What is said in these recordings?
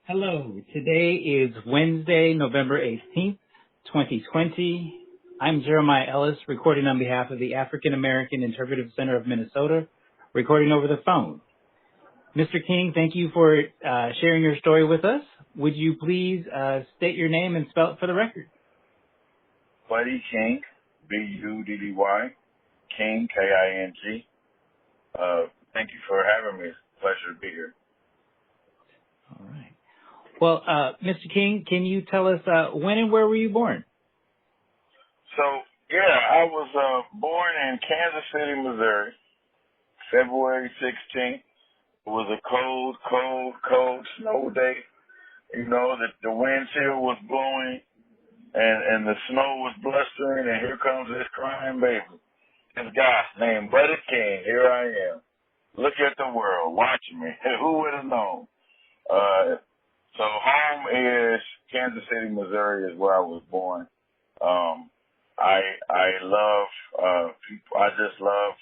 Hello, today is Wednesday, November 18th, 2020. I'm Jeremiah Ellis, recording on behalf of the African American Interpretive Center of Minnesota, recording over the phone. Mr. King, thank you for sharing your story with us. Would you please state your name and spell it for the record? Buddy King, Buddy, King, King. Thank you for having me. It's a pleasure to be here. All right. Well, Mr. King, can you tell us when and where were you born? So, I was born in Kansas City, Missouri, February 16th. It was a cold snow day. You know, the wind chill was blowing and the snow was blustering, and here comes this crying baby. This guy named Buddy King. Here I am. Look at the world. Watch me. Who would have known? So home is Kansas City, Missouri is where I was born. I love people. I just love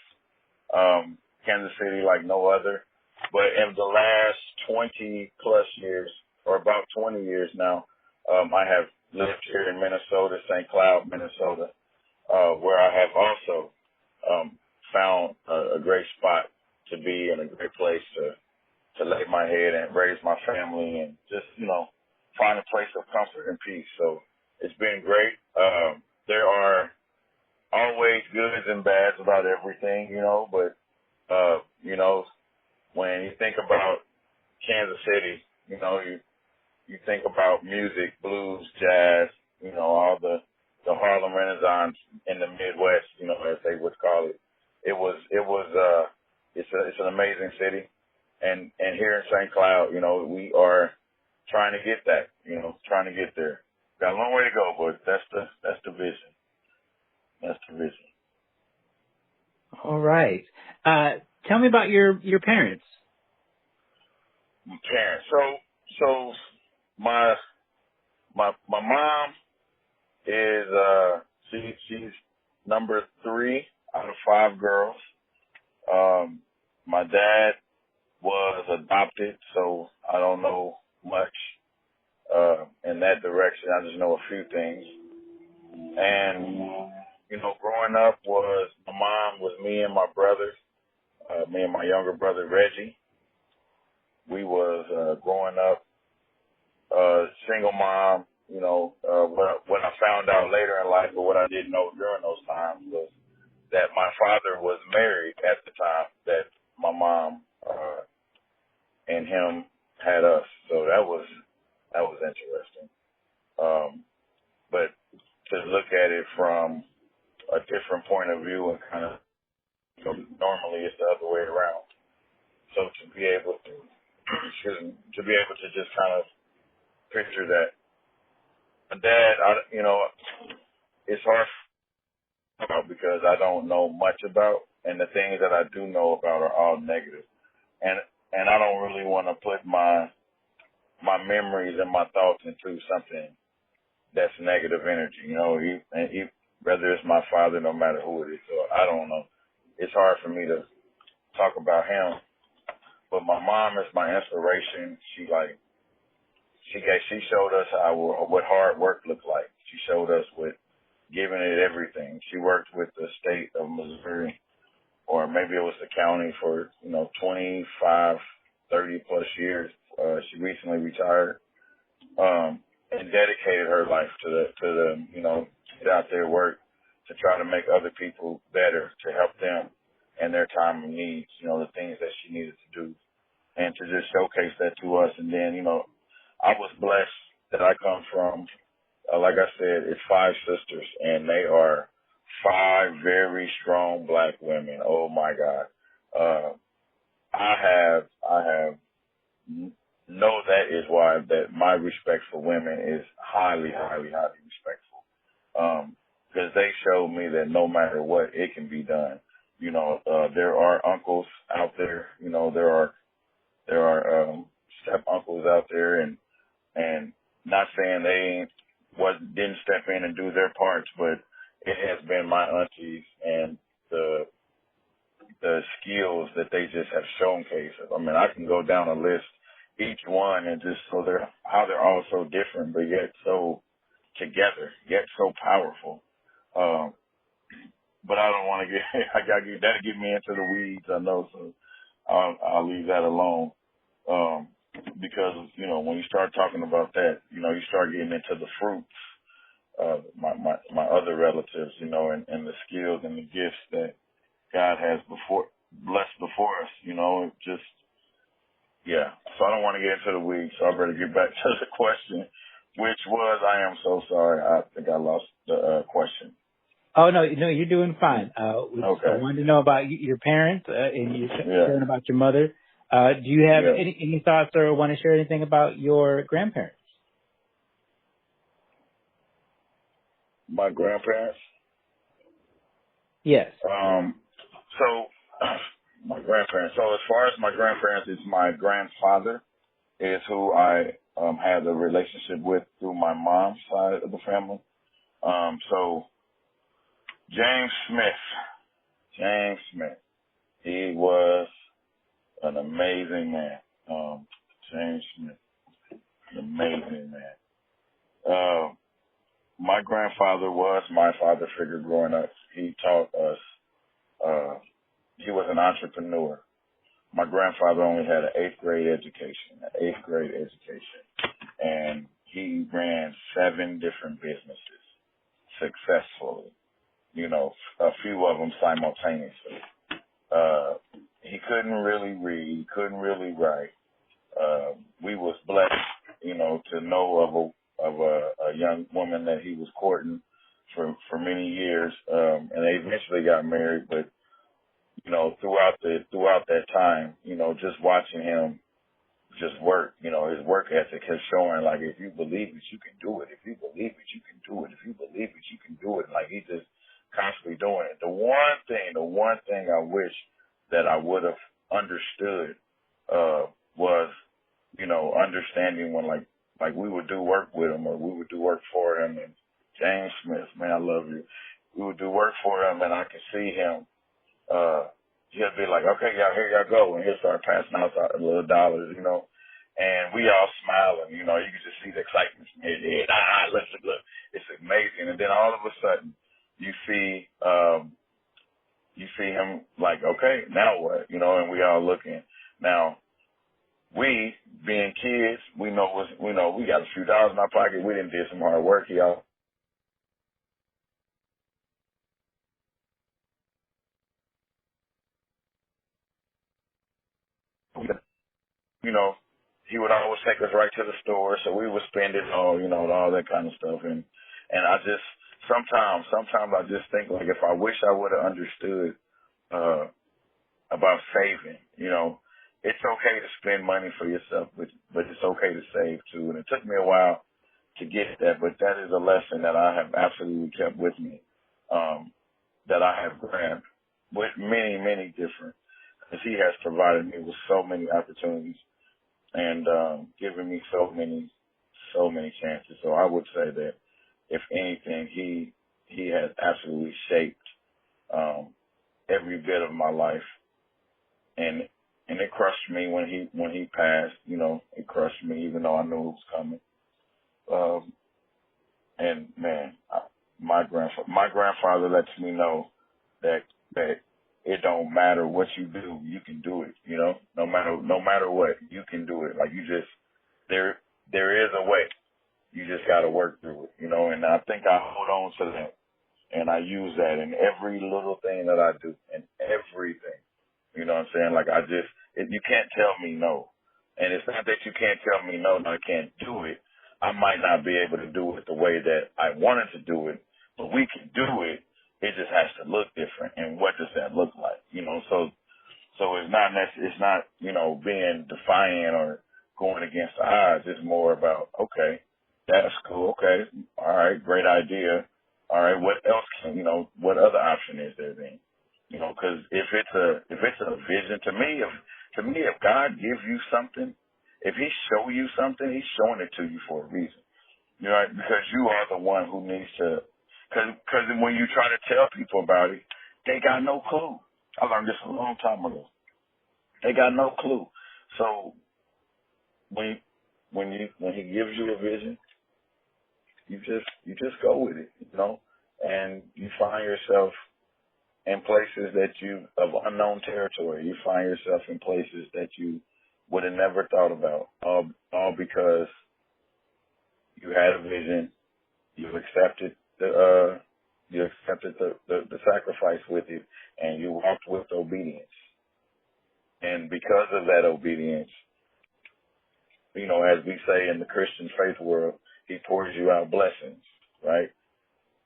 Kansas City like no other. But in the last 20 plus years, or about 20 years now, I have lived here in Minnesota, St. Cloud, Minnesota, where I have also found a great spot to be and a great place to lay my head and raise my family and just, find a place of comfort and peace. So it's been great. There are always goods and bads about everything, but, when you think about Kansas City, you think about music, blues, jazz, all the Harlem Renaissance in the Midwest, as they would call it. It's an amazing city. And here in St. Cloud, we are trying to get that, trying to get there. Got a long way to go, but that's the vision. That's the vision. All right. Tell me about your parents. My parents. So my mom is she's number 3 out of 5 girls. My dad was adopted, so I don't know much in that direction. I just know a few things. And, growing up my mom was me and my brother, me and my younger brother, Reggie. We was growing up single mom, what I found out later in life, but what I didn't know during those times was that my father was married at the time that my mom and him had us. So that was interesting. But to look at it from a different point of view and kind of, normally it's the other way around. So to be able to, just kind of picture that. My dad, it's hard because I don't know much about, and the things that I do know about are all negative. And I don't really want to put my memories and my thoughts into something that's negative energy, whether it's my father, no matter who it is. So I don't know. It's hard for me to talk about him. But my mom is my inspiration. She showed us what hard work looked like. She showed us what giving it everything. She worked with the state of Missouri, or maybe it was the county, for 25, 30 plus years. She recently retired, and dedicated her life to the get out there, work to try to make other people better, to help them in their time of needs, the things that she needed to do, and to just showcase that to us. And then, I was blessed that I come from, like I said, it's 5 sisters, and they are 5 very strong black women. Oh my God. I have know that is why that my respect for women is highly, highly, highly respectful. Because they showed me that no matter what, it can be done. There are uncles out there, there are step uncles out there, and not saying they didn't step in and do their parts, but it has been my aunties and the skills that they just have showcased. I mean, I can go down a list each one, and just how they're all so different, but yet so together, yet so powerful. Um, but I don't want to that'll get me into the weeds, I know, so I'll leave that alone. Um, because, when you start talking about that, you start getting into the fruits, my other relatives, and the skills and the gifts that God has blessed before us, it just, yeah. So I don't want to get into the weeds, so I better get back to the question, which was, I am so sorry. I think I lost the question. Oh, no, you're doing fine. Okay. I wanted to know about your parents and you sharing about your mother. Do you have any thoughts or want to share anything about your grandparents? My grandparents? Yes. So my grandparents. So as far as my grandparents, it's my grandfather is who I had a relationship with through my mom's side of the family. So James Smith, he was an amazing man. James Smith, an amazing man. My grandfather was my father figure growing up. He taught us, he was an entrepreneur. My grandfather only had an eighth grade education, and he ran 7 different businesses successfully, a few of them simultaneously. He couldn't really read, couldn't really write. We was blessed, to know of a young woman that he was courting for many years, and they eventually got married. But throughout that time, just watching him just work, his work ethic is showing, like, if you believe it, you can do it. If you believe it, you can do it. If you believe it, you can do it. Like, he's just constantly doing it. The one thing I wish that I would have understood was, understanding when like we would do work with him or we would do work for him. And James Smith, man, I love you. We would do work for him, and I could see him. He'll be like, okay, y'all, here y'all go. And he'll start passing out little dollars, and we all smiling, you can just see the excitement from his head. Look, it's amazing. And then all of a sudden you see him like, okay, now what? And we all looking. Now, we being kids, we got a few dollars in our pocket. We didn't did some hard work, y'all. He would always take us right to the store, so we would spend it all, all that kind of stuff. And I just sometimes I just think, like, if I wish I would have understood about saving. It's okay to spend money for yourself, but it's okay to save too. And it took me a while to get that, but that is a lesson that I have absolutely kept with me, that I have grabbed with many, many different, because he has provided me with so many opportunities and given me so many chances. So I would say that, if anything, he has absolutely shaped every bit of my life, and it crushed me when he passed. It crushed me, even though I knew it was coming. And man, my grandfather lets me know that it don't matter what you do, you can do it. No matter what, you can do it. Like, there is a way. You just got to work through it. And I think I hold on to that. And I use that in every little thing that I do, in everything. You know what I'm saying? Like, you can't tell me no. And it's not that you can't tell me no, I can't do it. I might not be able to do it the way that I wanted to do it, but we can do it. It just has to look different. And what does that look like? So it's not, being defiant or going against the odds. It's more about, okay, that's cool. Okay. All right. Great idea. All right. What else what other option is there then? Cause if it's a vision to me, if God gives you something, if he show you something, he's showing it to you for a reason. Because you are the one who needs to, cause when you try to tell people about it, they got no clue. I learned this a long time ago. They got no clue. So when when he gives you a vision, you just go with it, you know, and you find yourself in places that you of unknown territory. You find yourself in places that you would have never thought about, all because you had a vision, you accepted the sacrifice with it, and you walked with obedience. And because of that obedience, you know, as we say in the Christian faith world, he pours you out blessings, right?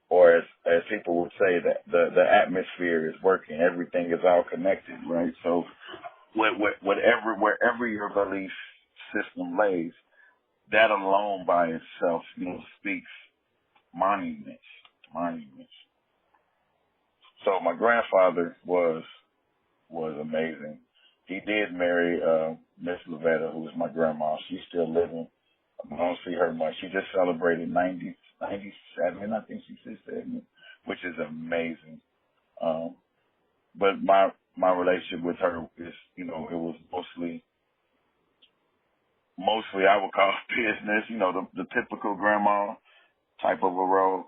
Or as people would say, that the atmosphere is working, everything is all connected, right? So wherever your belief system lays, that alone by itself, you know, speaks monuments. So my grandfather was amazing. He did marry Miss Lavetta, who was my grandma. She's still living. I don't see her much. She just celebrated 97, I think she said, which is amazing. But my relationship with her is, you know, it was mostly I would call it business, you know, the typical grandma type of a role.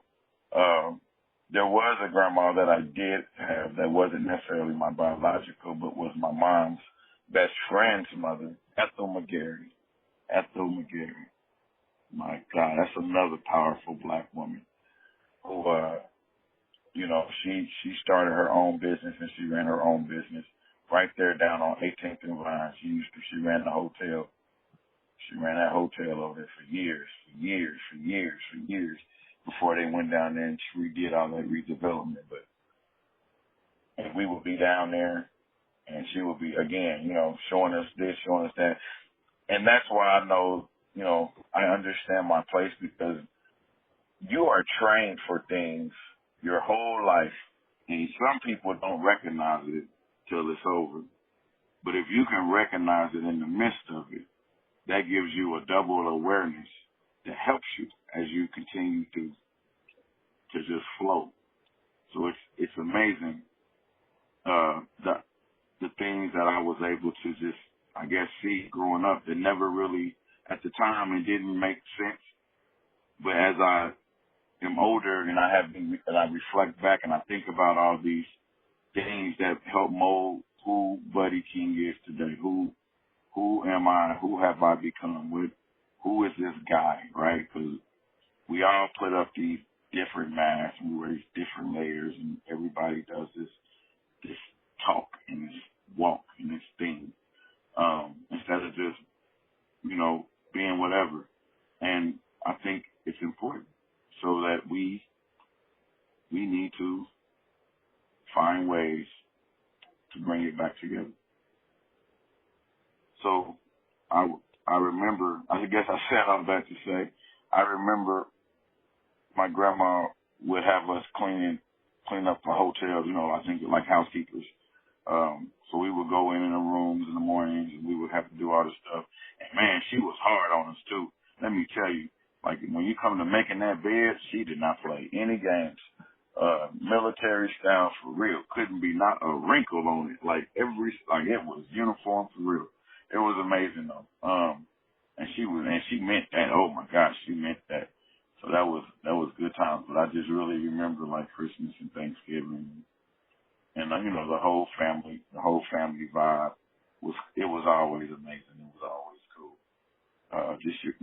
There was a grandma that I did have that wasn't necessarily my biological, but was my mom's best friend's mother, Ethel McGarry. My God, that's another powerful black woman who, you know, she started her own business and she ran her own business right there down on 18th and Vine. She ran the hotel. She ran that hotel over there for years before they went down there and redid all that redevelopment. But and we would be down there and she would be, again, you know, showing us this, showing us that. And that's why I know, you know, I understand my place, because you are trained for things your whole life. And some people don't recognize it till it's over. But if you can recognize it in the midst of it, that gives you a double awareness that helps you as you continue to just flow. So it's amazing the things that I was able to just, I guess, see growing up that never really, at the time, it didn't make sense. But as I am older and I reflect back and I think about all these things that help mold who Buddy King is today, who am I, who have I become, who is this guy, right? Because we all put up these different masks and we wear these different layers, and everybody does this talk and this walk and this thing, instead of just, you know, being whatever. And I think it's important so that we need to find ways to bring it back together. So I remember, I guess I said all that to say, I remember my grandma would have us clean up the hotels, you know, I think like housekeepers. So we would go in the rooms in the mornings and we would have to do all this stuff. And man, she was hard on us too. Let me tell you, like when you come to making that bed, she did not play any games. Military style for real. Couldn't be not a wrinkle on it. Like it was uniform for real. It was amazing though. And she meant that. Oh my gosh, she meant that. So that was good times. But I just really remember like Christmas and Thanksgiving, and you know, the whole family vibe was always amazing. It was always cool. Just your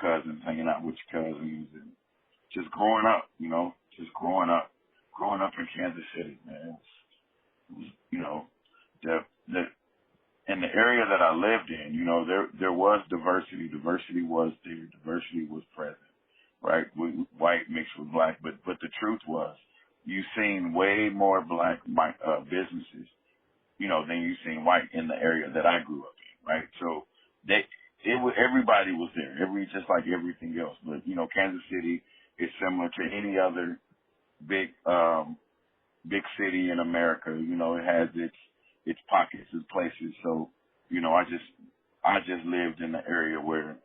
cousins, hanging out with your cousins, and just growing up. You know, just growing up in Kansas City, man. It was, you know, in the area that I lived in, you know, there was diversity. Diversity was there. Diversity was present, right? White mixed with black. But the truth was, you've seen way more black businesses, you know, than you've seen white in the area that I grew up in, right? So everybody was there, just like everything else. But you know, Kansas City is similar to any other big city in America. You know, it has its pockets, its places. So, you know, I just lived in the area where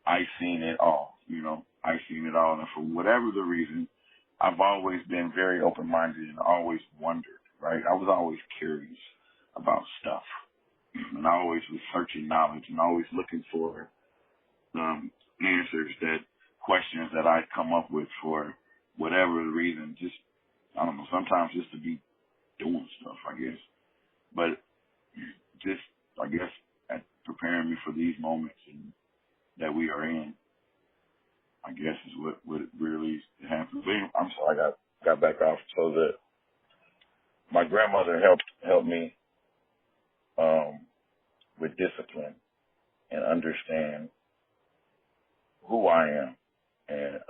I seen it all. You know, I seen it all, and for whatever the reason, I've always been very open-minded and always wondered. Right, I was always curious about stuff, and I always was searching knowledge and always looking for answers, that questions that I come up with for whatever the reason. Just, I don't know, sometimes just to be doing stuff, I guess. But just, I guess, at preparing me for these moments and that we are in, I guess, is what really happened. But anyway, I'm sorry, I got back off. So that my grandmother helped me with discipline and understand who I am. And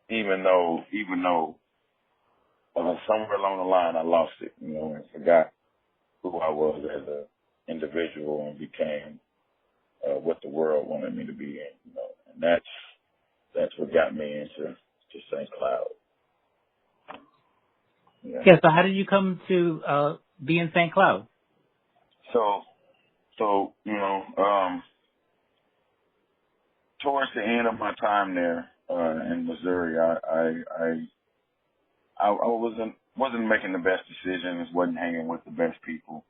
even though somewhere along the line I lost it, and forgot who I was as an individual and became what the world wanted me to be in, and that's what got me into St. Cloud. Yeah. So how did you come to be in St. Cloud? So towards the end of my time there in Missouri, I wasn't making the best decisions, wasn't hanging with the best people.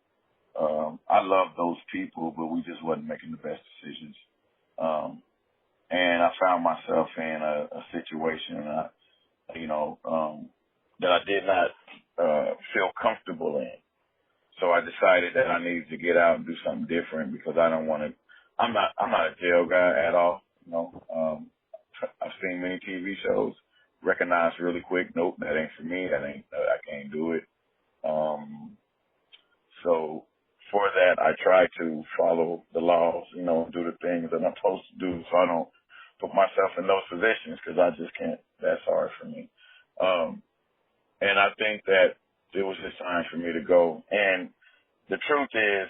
I loved those people, but we just wasn't making the best decisions. And I found myself in a situation, that I did not feel comfortable in. So I decided that I needed to get out and do something different because I don't want to. I'm not a jail guy at all. I've seen many TV shows, recognized really quick. Nope, that ain't for me. I can't do it. So for that, I try to follow the laws, do the things that I'm supposed to do, so I don't put myself in those positions because I just can't. That's hard for me. And I think that it was just time for me to go. And the truth is,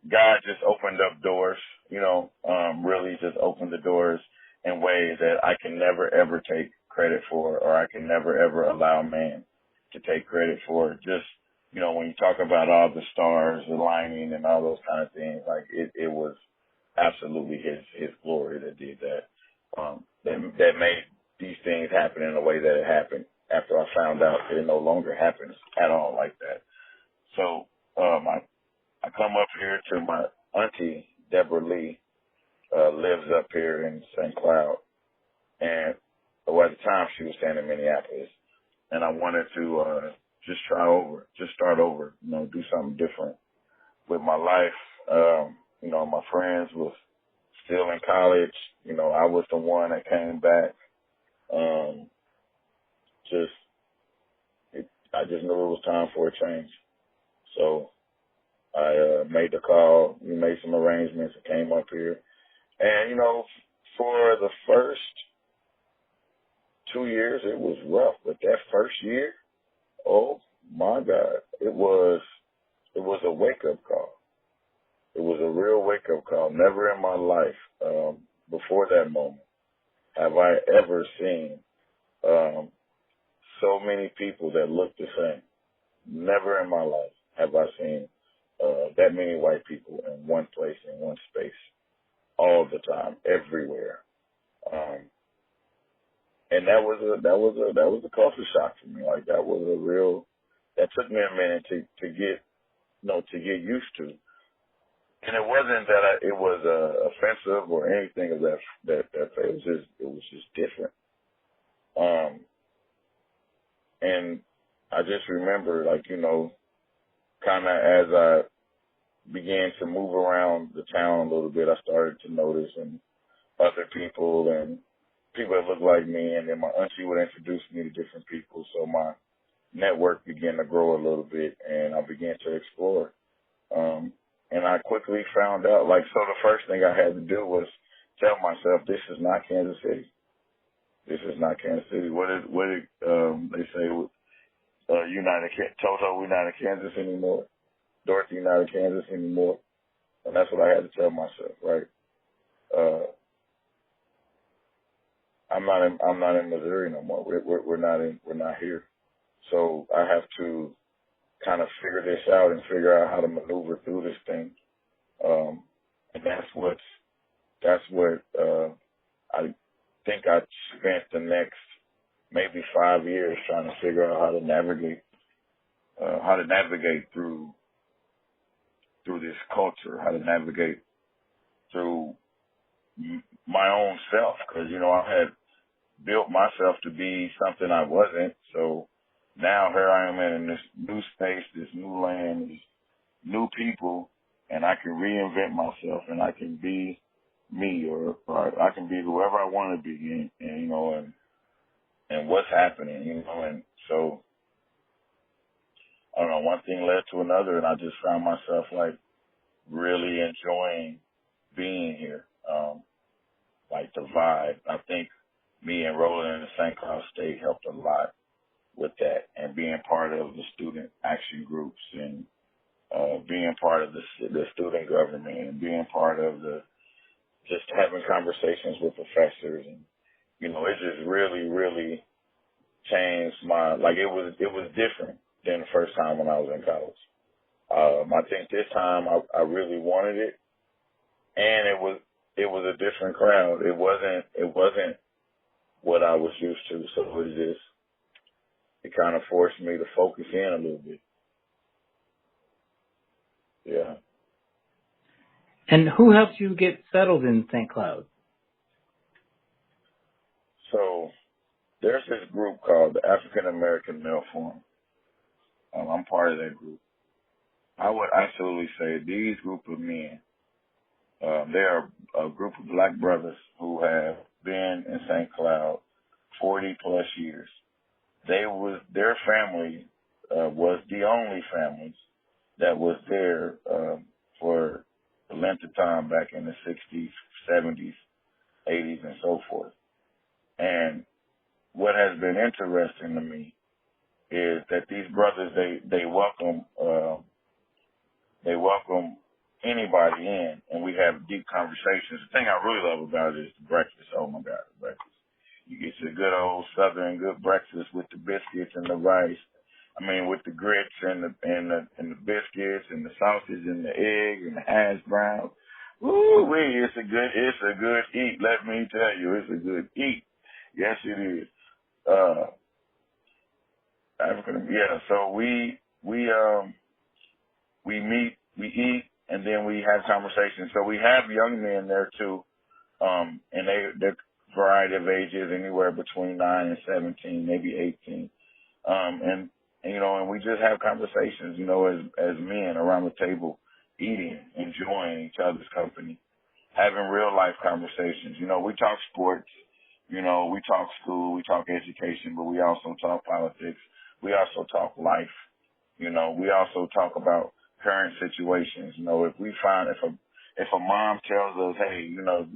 God just opened up doors, really just opened the doors in ways that I can never, ever take credit for, or I can never, ever allow man to take credit for. Just, when you talk about all the stars aligning and all those kind of things, like it was absolutely his glory that did that, that made these things happen in the way that it happened after I found out that it no longer happens at all like that. So, I come up here to my auntie, Deborah Lee, lives up here in St. Cloud. And at the time she was staying in Minneapolis. And I wanted to just start over, do something different with my life. My friends was still in college. I was the one that came back. I just knew it was time for a change. So I made the call, we made some arrangements and came up here. And, for the first 2 years, it was rough. But that first year, oh, my God, it was a wake-up call. It was a real wake-up call. Never in my life before that moment have I ever seen so many people that look the same. Never in my life have I seen that many white people in one place, in one space, all the time, everywhere. And that was a culture shock for me. Like that took me a minute to get used to. And it wasn't that it was offensive or anything of that. It was just different. And I just remember, kind of as I began to move around the town a little bit, I started to notice and other people and people that looked like me. And then my auntie would introduce me to different people. So my network began to grow a little bit, and I began to explore. And I quickly found out, so the first thing I had to do was tell myself, this is not Kansas City. This is not Kansas City. What did they say? Toto, we're not in Kansas anymore. Dorothy, not in Kansas anymore. And that's what I had to tell myself, right? I'm not in Missouri no more. We're not here. So I have to kind of figure this out and figure out how to maneuver through this thing. And that's what I think I spent the next maybe 5 years trying to figure out how to navigate through this culture, how to navigate through my own self, because, you know, I had built myself to be something I wasn't. So now here I am in this new space, this new land, these new people, and I can reinvent myself, and I can be me, or I can be whoever I want to be, and you know, and what's happening, you know. And so I don't know, one thing led to another, and I just found myself like really enjoying being here. Like the vibe. I think me enrolling in the St. Cloud State helped a lot with that, and being part of the student action groups, and being part of the student government, and being part of just having conversations with professors, and you know, it just really, really changed like it was different than the first time when I was in college. I think this time I really wanted it, and it was a different crowd. It wasn't what I was used to, so it kind of forced me to focus in a little bit. Yeah. And who helped you get settled in St. Cloud? So there's this group called the African American Male Forum. I'm part of that group. I would absolutely say these group of men, they are a group of black brothers who have been in St. Cloud 40 plus years. Their family was the only families that was there for the length of time back in the 60s, 70s, 80s, and so forth. And what has been interesting to me is that these brothers, they welcome anybody in, and we have deep conversations. The thing I really love about it is the breakfast. Oh my God, the breakfast. You get your good old Southern good breakfast with the biscuits and the rice. I mean, with the grits and the biscuits and the sausage and the egg and the hash brown. Woo wee, it's a good eat. Let me tell you, it's a good eat. Yes, it is. So we meet, we eat, and then we have conversations. So we have young men there too, and they're variety of ages, anywhere between 9 and 17, maybe 18, and you know, and we just have conversations, you know, as men around the table, eating, enjoying each other's company, having real life conversations. You know, we talk sports, you know, we talk school, we talk education, but we also talk politics. We also talk life. You know, we also talk about current situations. You know, if a mom tells us, hey, you know,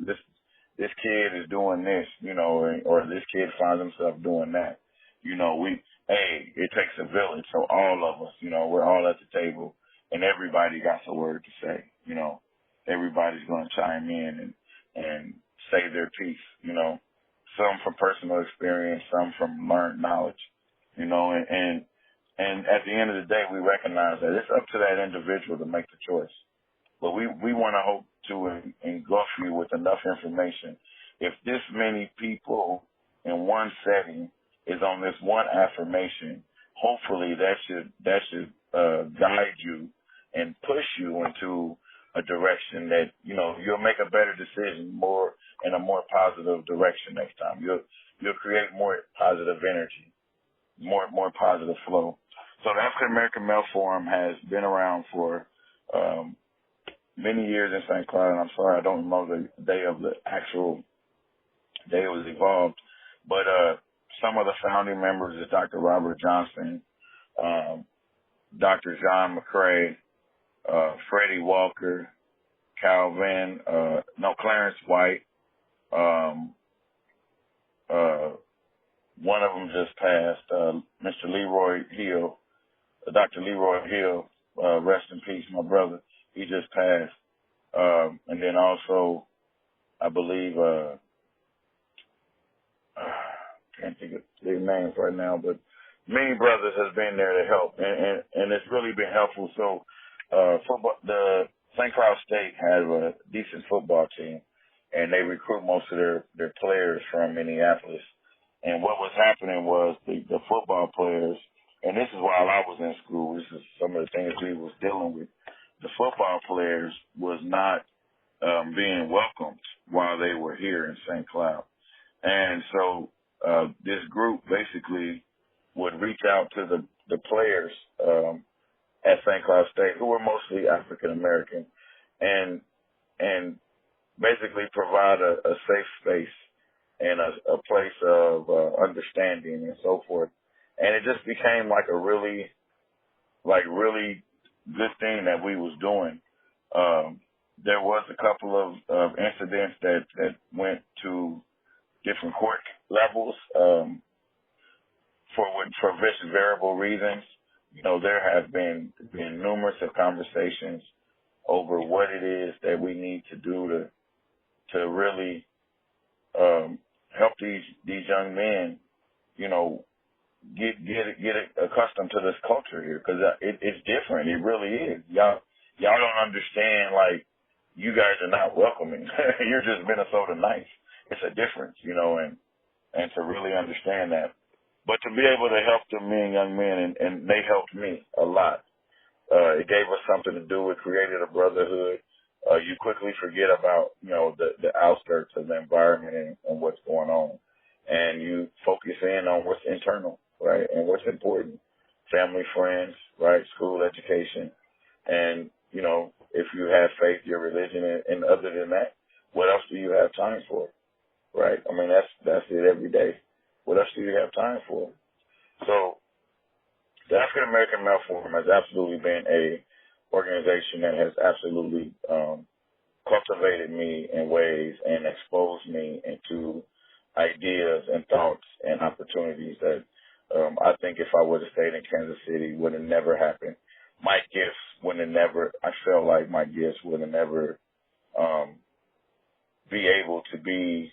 this kid is doing this, you know, or this kid finds himself doing that, you know, it takes a village. So all of us, you know, we're all at the table, and everybody got a word to say. You know, everybody's going to chime in and say their piece. You know, some from personal experience, some from learned knowledge. You know, and at the end of the day, we recognize that it's up to that individual to make the choice. But we want to hope to engulf you with enough information. If this many people in one setting is on this one affirmation, hopefully that should guide you and push you into a direction that, you know, you'll make a better decision, more in a more positive direction next time. You'll create more positive energy, more positive flow. So the African American Male Forum has been around for many years in St. Cloud, and I'm sorry I don't know the day of the actual day it was evolved, but some of the founding members is Dr. Robert Johnson, Dr. John McCrae, Freddie Walker, Clarence White. One of them just passed, Mr. Leroy Hill, Dr. Leroy Hill, rest in peace, my brother. He just passed. And then also, I believe, can't think of their names right now, but many brothers has been there to help, and it's really been helpful. So, football, the St. Cloud State has a decent football team, and they recruit most of their players from Minneapolis. And what was happening was the football players, and this is while I was in school, this is some of the things we was dealing with. The football players was not being welcomed while they were here in St. Cloud. And so this group basically would reach out to the players at St. Cloud State, who were mostly African American, and basically provide a safe space and a place of understanding and so forth. And it just became like a really good thing that we was doing. There was a couple of incidents that went to different court levels for variable reasons. You know, there have been numerous of conversations over what it is that we need to do to really help these young men, you know, get accustomed to this culture here, because it's different. It really is. Y'all don't understand. Like, you guys are not welcoming. You're just Minnesota nice. It's a difference, you know, and to really understand that. But to be able to help them, young men, and they helped me a lot. It gave us something to do. It created a brotherhood. You quickly forget about, you know, the outskirts of the environment and what's going on. And you focus in on what's internal, right, and what's important. Family, friends, right, school, education. And, you know, if you have faith, your religion, and other than that, what else do you have time for, right? I mean, that's it every day. What else do you have time for? So the African American Male Forum has absolutely been a organization that has absolutely cultivated me in ways and exposed me into ideas and thoughts and opportunities that I think if I would have stayed in Kansas City would have never happened. My gifts would have never, I felt like my gifts would have never be able to be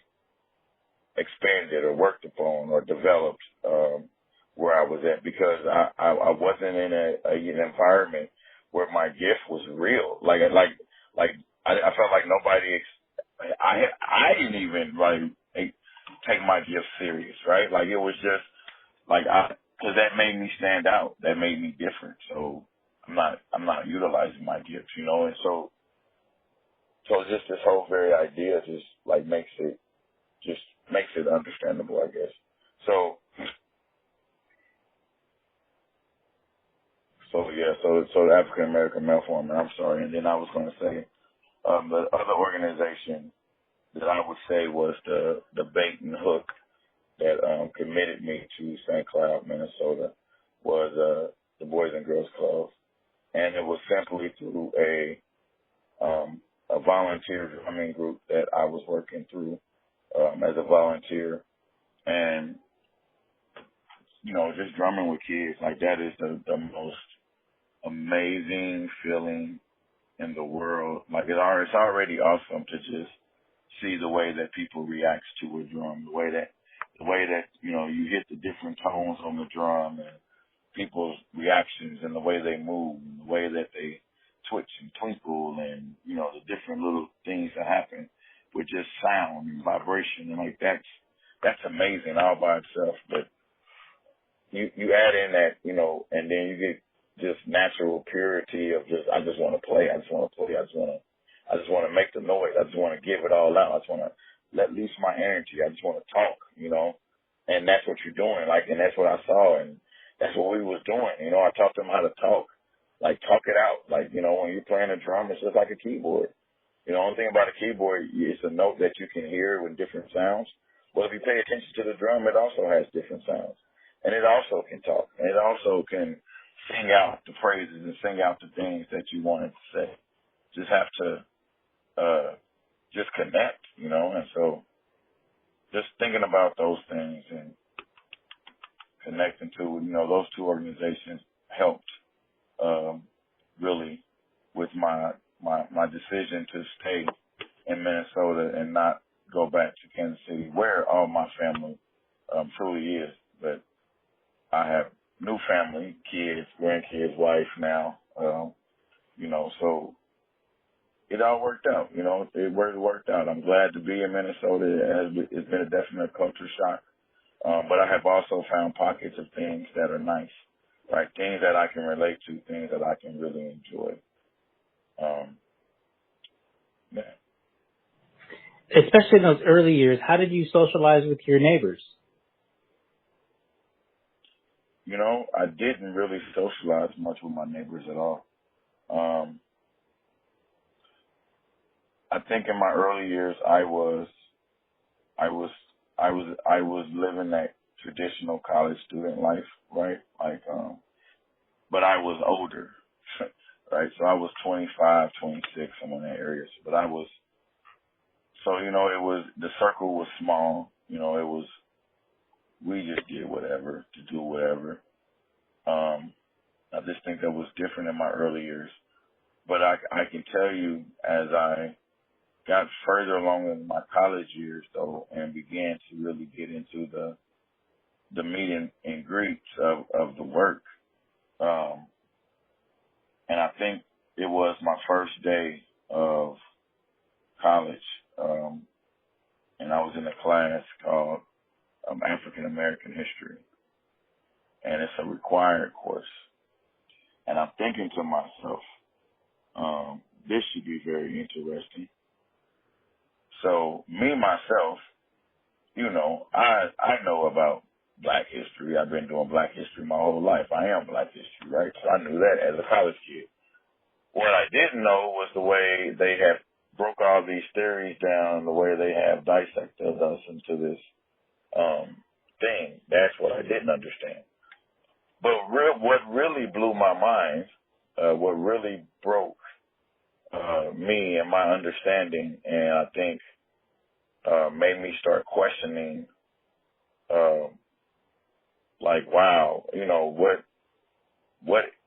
expanded or worked upon or developed where I was at, because I wasn't in an environment where my gift was real. Like I felt like nobody. I didn't even take my gift serious, right? Like, it was just like because that made me stand out. That made me different. So I'm not utilizing my gifts, you know. And so just this whole very idea just like makes it understandable, I guess. So the African American Male Forum. I'm sorry, and then I was going to say the other organization that I would say was the bait and hook that committed me to St. Cloud, Minnesota, was the Boys and Girls Club, and it was simply through a volunteer drumming group that I was working through as a volunteer, and you know, just drumming with kids, like, that is the most amazing feeling in the world. Like, it's already awesome to just see the way that people react to a drum, the way that you know, you hit the different tones on the drum and people's reactions and the way they move and the way that they twitch and twinkle and, you know, the different little things that happen with just sound and vibration, and like that's amazing all by itself. But you add in that, you know, and then you get just natural purity of just, I just want to play. I just want to make the noise. I just want to give it all out. I just want to let loose my energy. I just want to talk, you know, and that's what you're doing. Like, and that's what I saw, and that's what we was doing. You know, I taught them how to talk, like, talk it out. Like, you know, when you're playing a drum, it's just like a keyboard. You know, the only thing about a keyboard, it's a note that you can hear with different sounds. Well, if you pay attention to the drum, it also has different sounds. And it also can talk. And it also can sing out the phrases and sing out the things that you wanted to say. Just have to just connect, you know. And so just thinking about those things and connecting to, you know, those two organizations helped really with my decision to stay in Minnesota and not go back to Kansas City, where all my family truly is. But I have new family, kids, grandkids, wife now, you know, so it all worked out, you know, it worked out. I'm glad to be in Minnesota. It's been a definite culture shock. But I have also found pockets of things that are nice, right? Things that I can relate to, things that I can really enjoy. Yeah. especially in those early years, how did you socialize with your neighbors? I didn't really socialize much with my neighbors at all. Um, I think in my early years, I was living that traditional college student life, right? But I was older, right? So I was 25, 26, somewhere in that area. But the circle was small. We just did whatever to do whatever. I just think that was different in my early years. But I can tell you, as I got further along in my college years, though, and began to really get into the meet and greets of the work, and I think it was my first day of college, and I was in a class called African American History, and it's a required course. And I'm thinking to myself, this should be very interesting. So me, myself, I know about Black history. I've been doing Black history my whole life. I am Black history, right? So I knew that as a college kid. What I didn't know was the way they have broke all these theories down, the way they have dissected us into this thing. That's what I didn't understand. But what really blew my mind, what really broke me and my understanding, and I think made me start questioning, wow,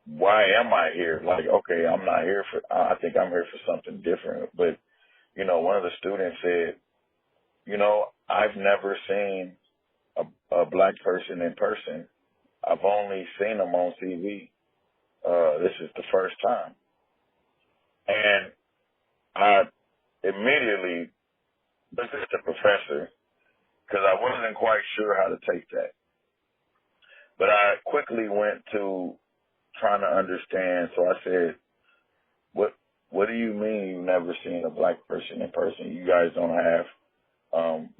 why am I here? Like, okay, I'm not here I think I'm here for something different. But, one of the students said, I've never seen a Black person in person. I've only seen them on TV. This is the first time. And I immediately looked at the professor because I wasn't quite sure how to take that. But I quickly went to trying to understand. So I said, what do you mean you've never seen a Black person in person? You guys don't have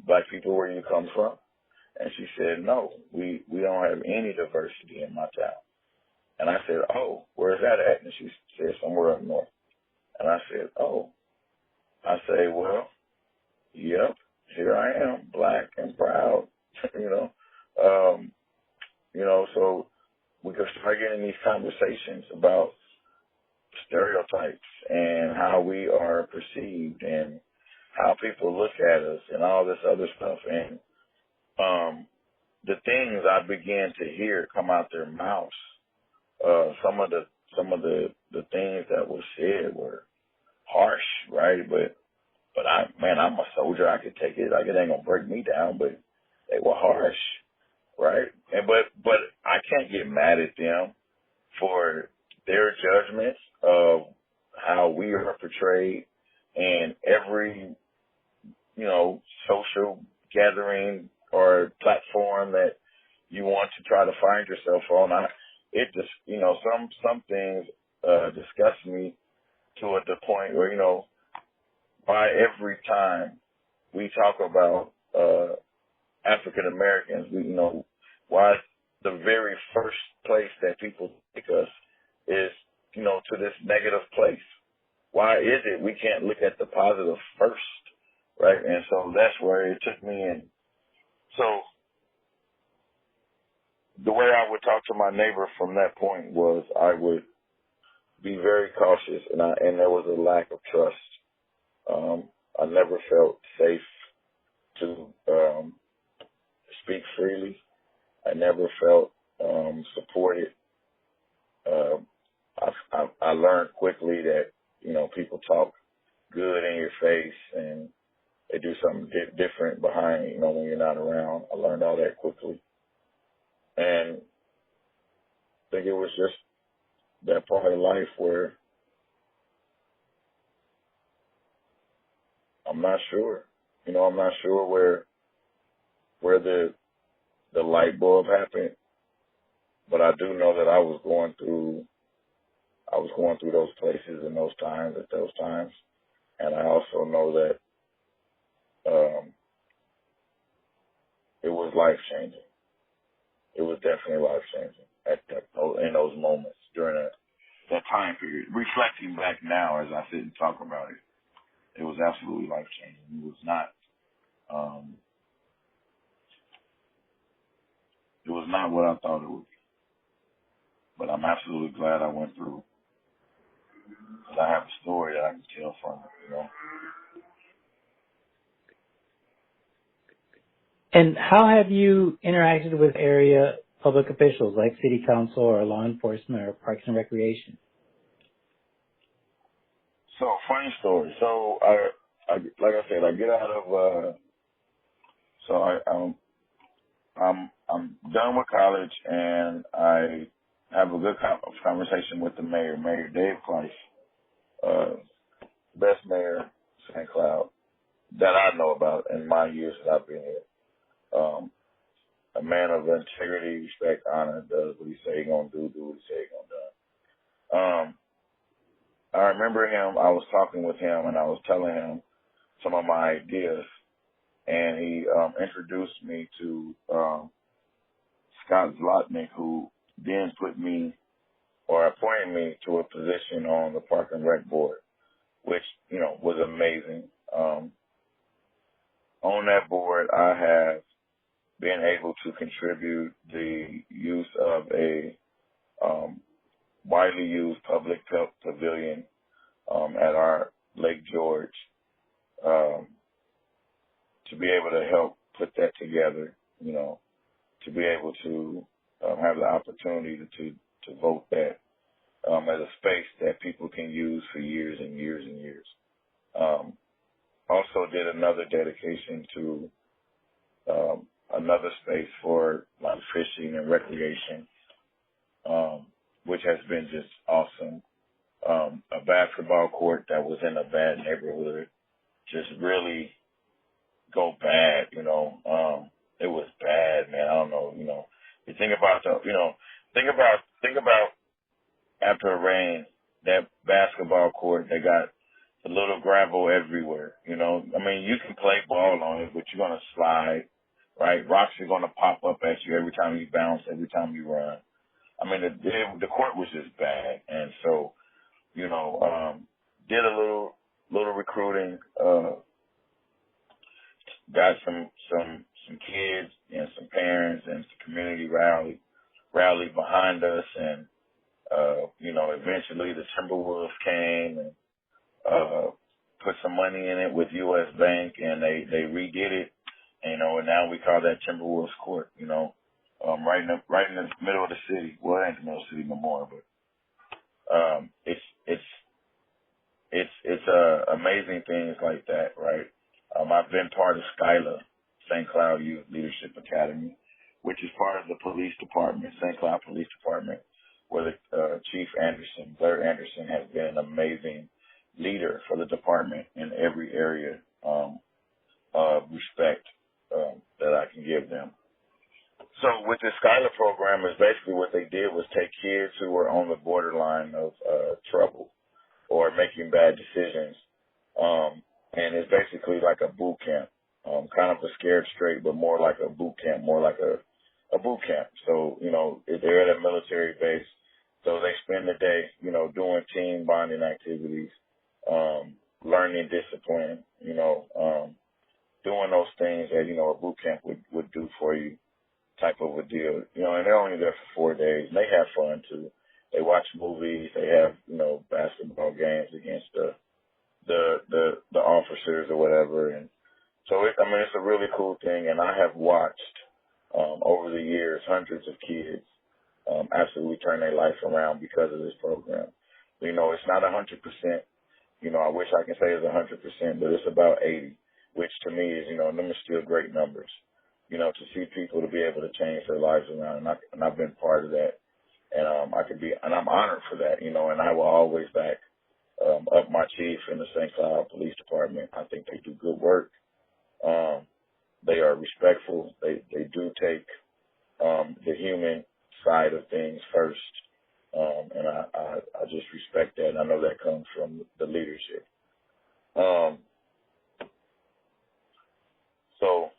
Black people where you come from? And she said, no, we don't have any diversity in my town. And I said, oh, where's that at? And she said, somewhere up north. And I said, oh. I say, well, yep, here I am, Black and proud, so we could start getting these conversations about stereotypes and how we are perceived and how people look at us and all this other stuff. And the things I began to hear come out their mouths, some of the things that were said were harsh, right? But I'm a soldier. I could take it. Like, it ain't gonna break me down. But they were harsh, right? And but I can't get mad at them for their judgments of how we are portrayed in every social gathering or platform that you want to try to find yourself on. It just some things disgust me to the point where why every time we talk about African Americans, why the very first place that people take us is, to this negative place. Why is it we can't look at the positive first, right? And so that's where it took me in. So the way I would talk to my neighbor from that point was I would be very cautious, and there was a lack of trust. I never felt safe to speak freely. I never felt supported. I learned quickly that people talk good in your face and they do something different behind when you're not around. I learned all that quickly, and I think it was just that part of life where I'm not sure. I'm not sure where the light bulb happened, but I do know that I was going through those places and those times at those times, and I also know that um, it was life changing. It was definitely life changing in those moments during that time period. Reflecting back now as I sit and talk about it, it was absolutely life changing. It was not. It was not what I thought it would be, but I'm absolutely glad I went through because I have a story that I can tell from it. And how have you interacted with area public officials like city council or law enforcement or parks and recreation? So funny story. So I like I said, I get out of. I'm done with college, and I have a good conversation with the mayor, Mayor Dave Price, best mayor St. Cloud that I know about in my years that I've been here. A man of integrity, respect, honor, does what he say he gonna do what he say he gonna do. I remember him. I was talking with him, and I was telling him some of my ideas, and he introduced me to Scott Zlotnick, who then put me or appointed me to a position on the Park and Rec Board, which, was amazing. On that board, I have been able to contribute the use of a widely used public pavilion at our Lake George to be able to help put that together, to be able to have the opportunity to vote that as a space that people can use for years and years and years. Also did another dedication to another space for like fishing and recreation, which has been just awesome. A basketball court that was in a bad neighborhood just really go bad, it was bad, man. I don't know, you think about think about after a rain, that basketball court, they got a little gravel everywhere, I mean, you can play ball on it, but you're going to slide, right? Rocks are going to pop up at you every time you bounce, every time you run. I mean, the court was just bad. And so, did a little recruiting, got some kids and some parents and some community rallied behind us, and eventually the Timberwolves came and put some money in it with U.S. Bank, and they redid it, and now we call that Timberwolves Court, right in the middle of the city. Well, it ain't the middle of the city no more, but it's amazing things like that, right? I've been part of Skyla, St. Cloud Youth Leadership Academy, which is part of the police department, St. Cloud Police Department, where the Chief Anderson, Blair Anderson, has been an amazing leader for the department in every area of respect that I can give them. So with the Skyla program, is basically what they did was take kids who were on the borderline of trouble or making bad decisions, and it's basically like a boot camp, kind of a scared straight, but more like a boot camp, more like a boot camp. So, they're at a military base, so they spend the day, doing team bonding activities, learning discipline, doing those things that, a boot camp would do for you, type of a deal. And they're only there for 4 days, and they have fun too. They watch movies, they have, basketball games against the officers or whatever. And so it's a really cool thing. And I have watched, over the years, hundreds of kids, absolutely turn their life around because of this program. It's not 100%. I wish I can say it's 100%, but it's about 80, which to me is, them are still great numbers. To see people to be able to change their lives around, and I've been part of that. And and I'm honored for that, and I will always back up my chief in the St. Cloud Police Department. I think they do good work. They are respectful. They do take the human side of things first, and I just respect that. And I know that comes from the leadership. So,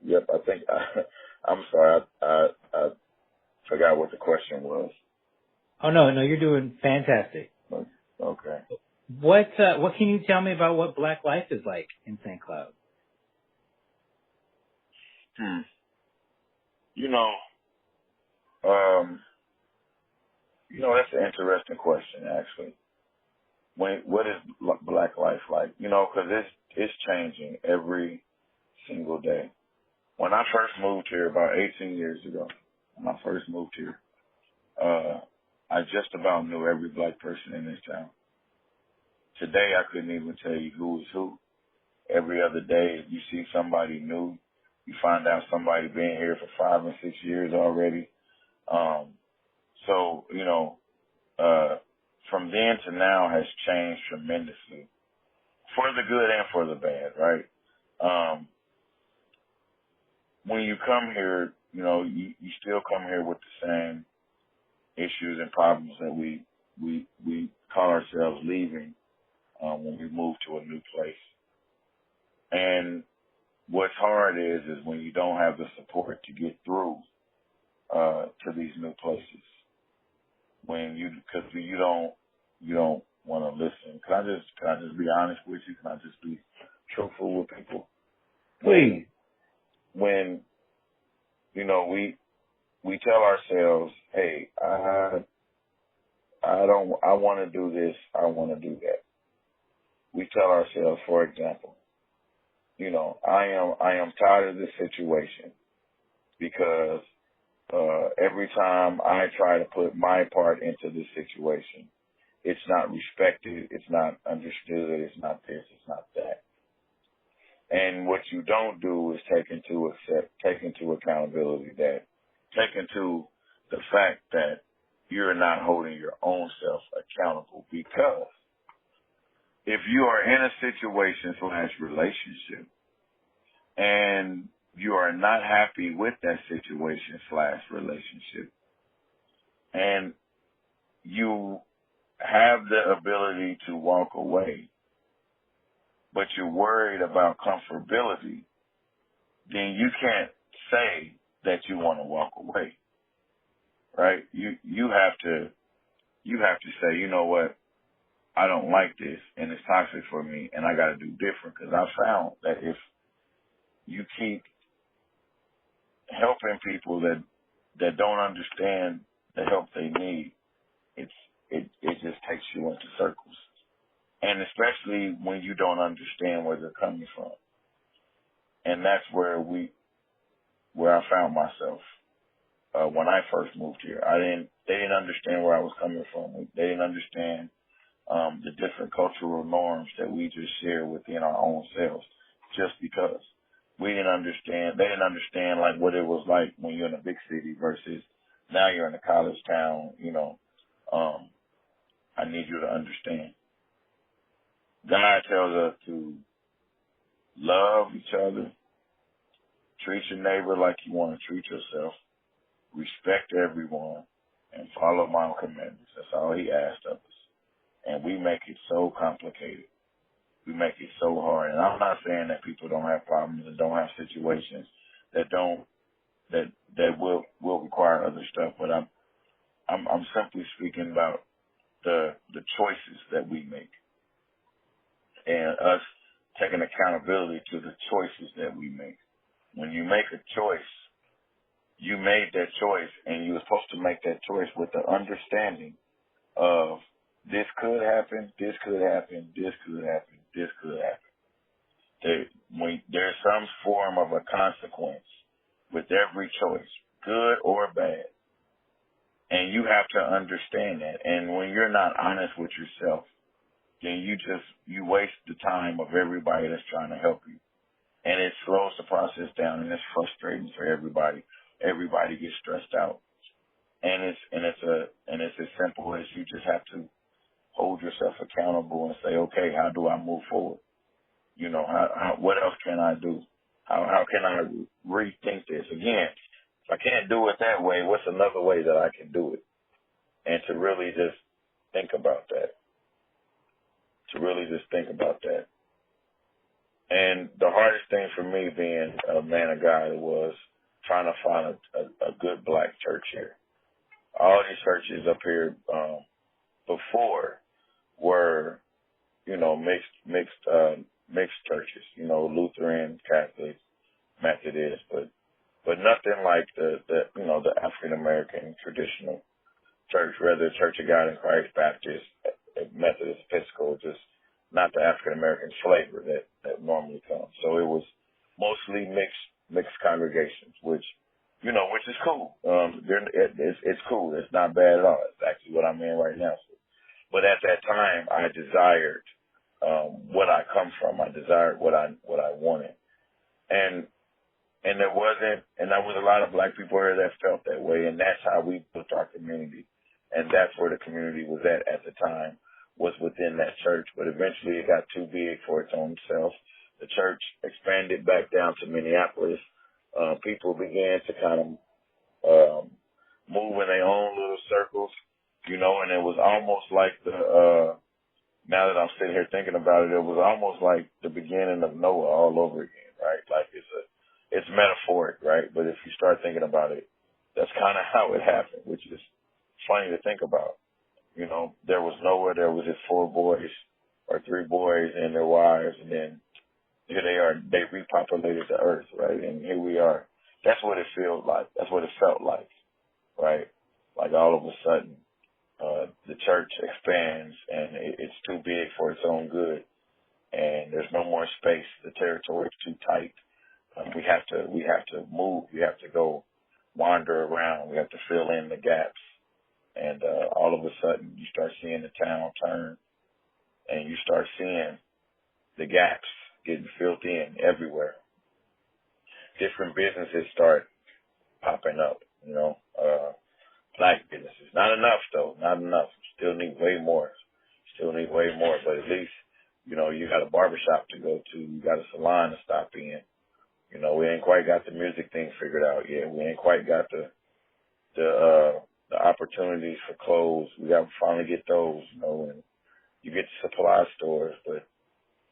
yep, I think I'm sorry, I forgot what the question was. Oh no, you're doing fantastic. Okay. What can you tell me about what Black life is like in St. Cloud? You know, um, that's an interesting question, actually. What is Black life like? Because it's changing every single day. When I first moved here about 18 years ago, I just about knew every Black person in this town. Today, I couldn't even tell you who is who. Every other day, you see somebody new. You find out somebody been here for 5 and 6 years already. So, from then to now has changed tremendously, for the good and for the bad, right? When you come here, you still come here with the same issues and problems that we call ourselves leaving when we move to a new place. And what's hard is when you don't have the support to get through to these new places. Because you don't want to listen. Can I just be honest with you? Can I just be truthful with people? Please. When we tell ourselves, hey, I want to do this, I want to do that. We tell ourselves, for example, I am tired of this situation because every time I try to put my part into this situation, it's not respected, it's not understood, it's not this, it's not that. And what you don't do is take into accountability take into the fact that you're not holding your own self accountable, because if you are in a situation / relationship and you are not happy with that situation / relationship, and you have the ability to walk away, but you're worried about comfortability, then you can't say that you want to walk away, right? You have to say, you know what, I don't like this and it's toxic for me and I got to do different, because I found that if you keep helping people that don't understand the help they need, it just takes you into circles. And especially when you don't understand where they're coming from. And that's where I found myself when I first moved here. They didn't understand where I was coming from. They didn't understand the different cultural norms that we just share within our own selves, just because they didn't understand like what it was like when you're in a big city versus now you're in a college town. I need you to understand. God tells us to love each other, treat your neighbor like you want to treat yourself, respect everyone, and follow my commandments. That's all he asked of us. And we make it so complicated. We make it so hard. And I'm not saying that people don't have problems and don't have situations that will require other stuff, but I'm simply speaking about the choices that we make, and us taking accountability to the choices that we make. When you make a choice, you made that choice, and you were supposed to make that choice with the understanding of this could happen, this could happen, this could happen, this could happen. There's some form of a consequence with every choice, good or bad. And you have to understand that. And when you're not honest with yourself, then you waste the time of everybody that's trying to help you. And it slows the process down, and it's frustrating for everybody. Everybody gets stressed out. And it's as simple as you just have to hold yourself accountable and say, okay, how do I move forward? What else can I do? How can I rethink this? Again, if I can't do it that way, what's another way that I can do it? And to really just think about that. And the hardest thing for me being a man of God was trying to find a good black church here. All these churches up here before were, you know, mixed churches, you know, Lutheran, Catholic, Methodist, but nothing like the you know, the African American traditional church, whether Church of God in Christ, Baptist, Methodist, Episcopal, just not the African American flavor that normally comes. So it was mostly mixed congregations, which is cool. It's cool. It's not bad at all. It's actually what I'm in right now. But at that time, I desired what I come from. I desired what I wanted, and there was a lot of black people here that felt that way, and that's how we built our community, and that's where the community was at the time, was within that church. But eventually, it got too big for its own self. The church expanded back down to Minneapolis. People began to kind of move in their own little circles, you know, and it was almost like now that I'm sitting here thinking about it, it was almost like the beginning of Noah all over again, right? Like it's metaphoric, right? But if you start thinking about it, that's kind of how it happened, which is funny to think about. You know, there was Noah, there was his 4 boys or 3 boys and their wives, and then here they are, they repopulated the earth, right? And here we are. That's what it feels like. That's what it felt like, right? Like all of a sudden, the church expands and it's too big for its own good, and there's no more space. The territory is too tight. We have to move. We have to go wander around. We have to fill in the gaps, and all of a sudden you start seeing the town turn, and you start seeing the gaps getting filled in everywhere. Different businesses start popping up, you know, black businesses. Not enough, though. Not enough. Still need way more. But at least, you know, you got a barbershop to go to. You got a salon to stop in. You know, we ain't quite got the music thing figured out yet. We ain't quite got the opportunities for clothes. We got to finally get those, you know, and you get the supply stores, but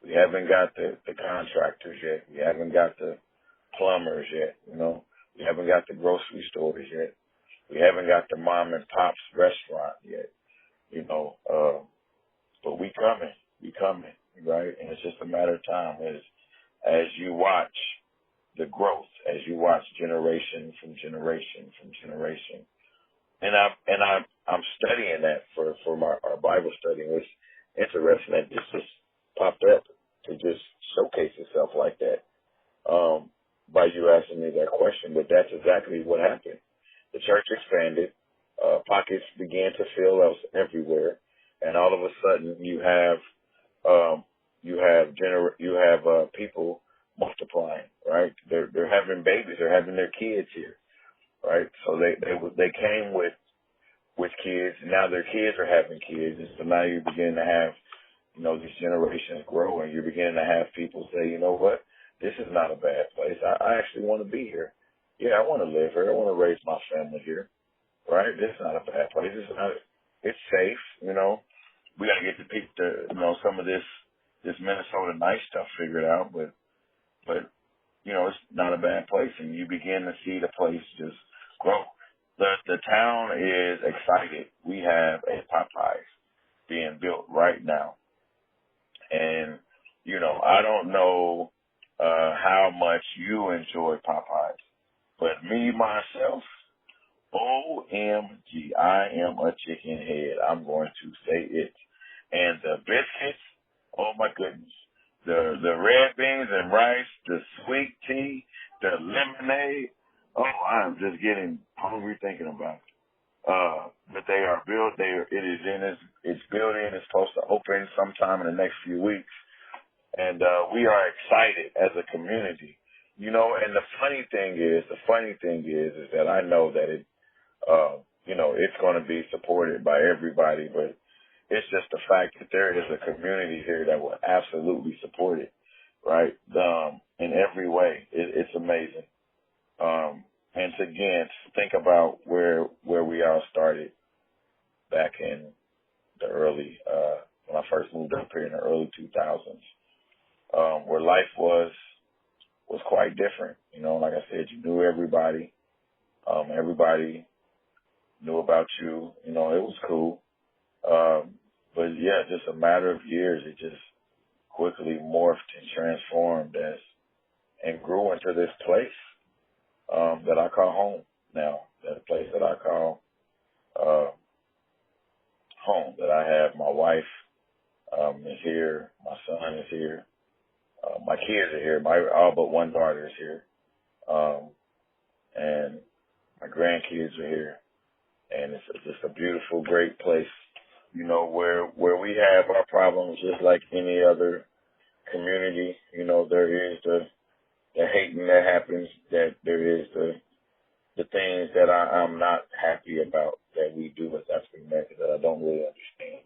we haven't got the contractors yet. We haven't got the plumbers yet, you know. We haven't got the grocery stores yet. We haven't got the mom and pop's restaurant yet, you know. But we coming, right? And it's just a matter of time as you watch the growth, as you watch generation from generation from generation. And I'm studying that for our Bible study. And it's interesting that this just popped up to just showcase itself like that. By you asking me that question, but that's exactly what happened. The church expanded, pockets began to fill else everywhere, and all of a sudden you have people multiplying, right? They're having babies, they're having their kids here, right? So they came with kids, and now their kids are having kids, and so now you're beginning to have, you know, these generations grow, and you're beginning to have people say, you know what? This is not a bad place. I actually want to be here. Yeah, I want to live here. I want to raise my family here. Right? This is not a bad place. It's safe, you know. We got to get you know, some of this Minnesota nice stuff figured out, but you know, it's not a bad place, and you begin to see the place just grow. The town is excited. We have a Popeyes being built right now, and you know, I don't know how much you enjoy Popeyes. But me, myself, OMG, I am a chicken head. I'm going to say it. And the biscuits, oh my goodness. The red beans and rice, the sweet tea, the lemonade. Oh, I'm just getting hungry thinking about it. But they are built. It's built in. It's supposed to open sometime in the next few weeks. And we are excited as a community, you know. And the funny thing is that I know that it, you know, it's going to be supported by everybody, but it's just the fact that there is a community here that will absolutely support it, right? In every way, it's amazing. And to, again, think about where we all started back in the early, when I first moved up here in the early 2000s. where life was quite different. You know, like I said, you knew everybody. Everybody knew about you. You know, it was cool. But yeah, just a matter of years, it just quickly morphed and transformed and grew into this place that I call home now. That place that I call home. That I have my wife is here, my son is here, my kids are here. All but one daughter is here, and my grandkids are here, and it's just a beautiful, great place. You know, where we have our problems, just like any other community. You know, there is the hating that happens. That there is the things that I'm not happy about that we do as African Americans that I don't really understand.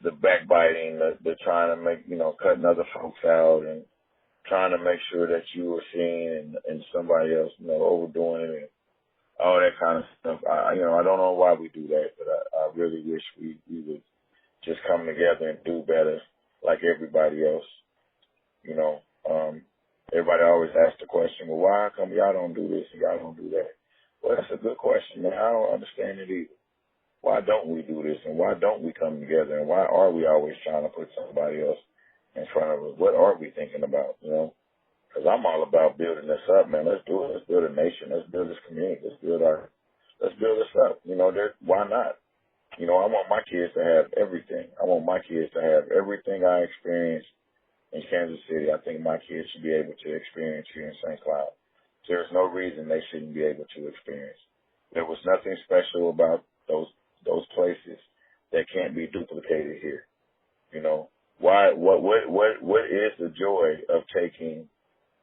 The backbiting, the trying to make, cutting other folks out and trying to make sure that you are seen and somebody else, overdoing it and all that kind of stuff. I don't know why we do that, but I really wish we would just come together and do better like everybody else. Everybody always asks the question, well, why come y'all don't do this and y'all don't do that? Well, that's a good question, man. I don't understand it either. Why don't we do this and why don't we come together and why are we always trying to put somebody else in front of us? What are we thinking about, Because I'm all about building this up, man. Let's do it. Let's build a nation. Let's build this community. Let's build this up. Why not? I want my kids to have everything. I want my kids to have everything I experienced in Kansas City. I think my kids should be able to experience here in St. Cloud. There's no reason they shouldn't be able to experience. There was nothing special about those places that can't be duplicated here. Why? What is the joy of taking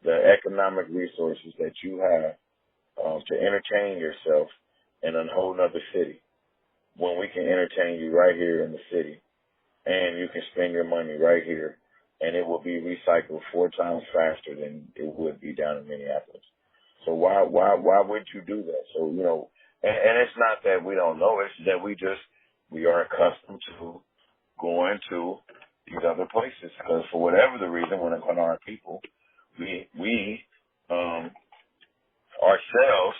the economic resources that you have to entertain yourself in a whole nother city when we can entertain you right here in the city and you can spend your money right here and it will be recycled 4 times faster than it would be down in Minneapolis. So why would you do that? So, and it's not that we don't know, it's that we are accustomed to going to these other places because for whatever the reason, when our people, we ourselves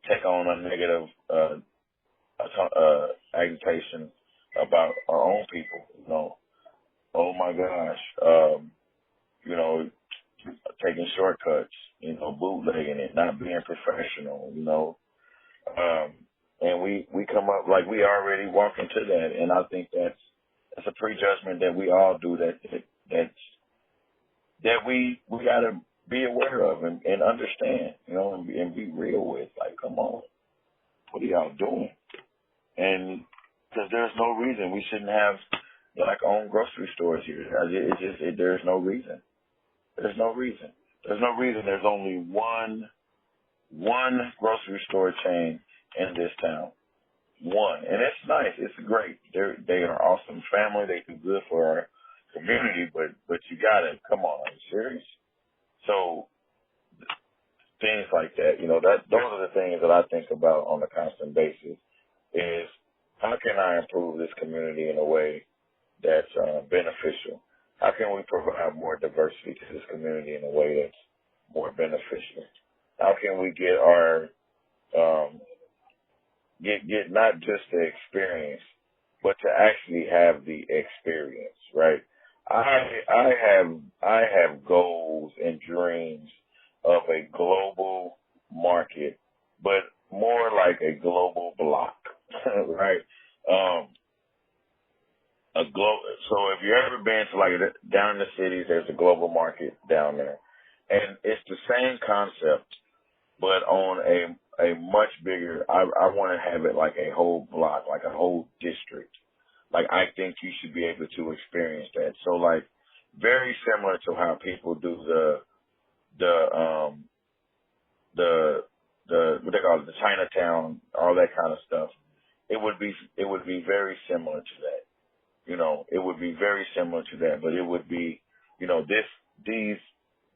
take on a negative agitation about our own people. Oh my gosh, taking shortcuts, bootlegging it, not being professional, and we come up like we already walk into that, and I think that's a prejudgment that we all do that we got to be aware of and understand, and be real with. Like, come on, what are y'all doing? And because there's no reason we shouldn't have black-owned grocery stores here. There's no reason. There's no reason. There's only one grocery store chain in this town. One. And it's nice. It's great. They are awesome family. They do good for our community, but you gotta, come on, are you serious? So things like that, those are the things that I think about on a constant basis is how can I improve this community in a way that's beneficial? How can we provide more diversity to this community in a way that's more beneficial? How can we get our get not just the experience, but to actually have the experience, right? I have goals and dreams of a global market, but more like a global block, right? So if you've ever been to down in the cities, there's a global market down there, and it's the same concept, but on a much bigger. I want to have it like a whole block, like a whole district. Like I think you should be able to experience that. So very similar to how people do the what they call it, the Chinatown, all that kind of stuff. It would be very similar to that. It would be very similar to that, but it would be,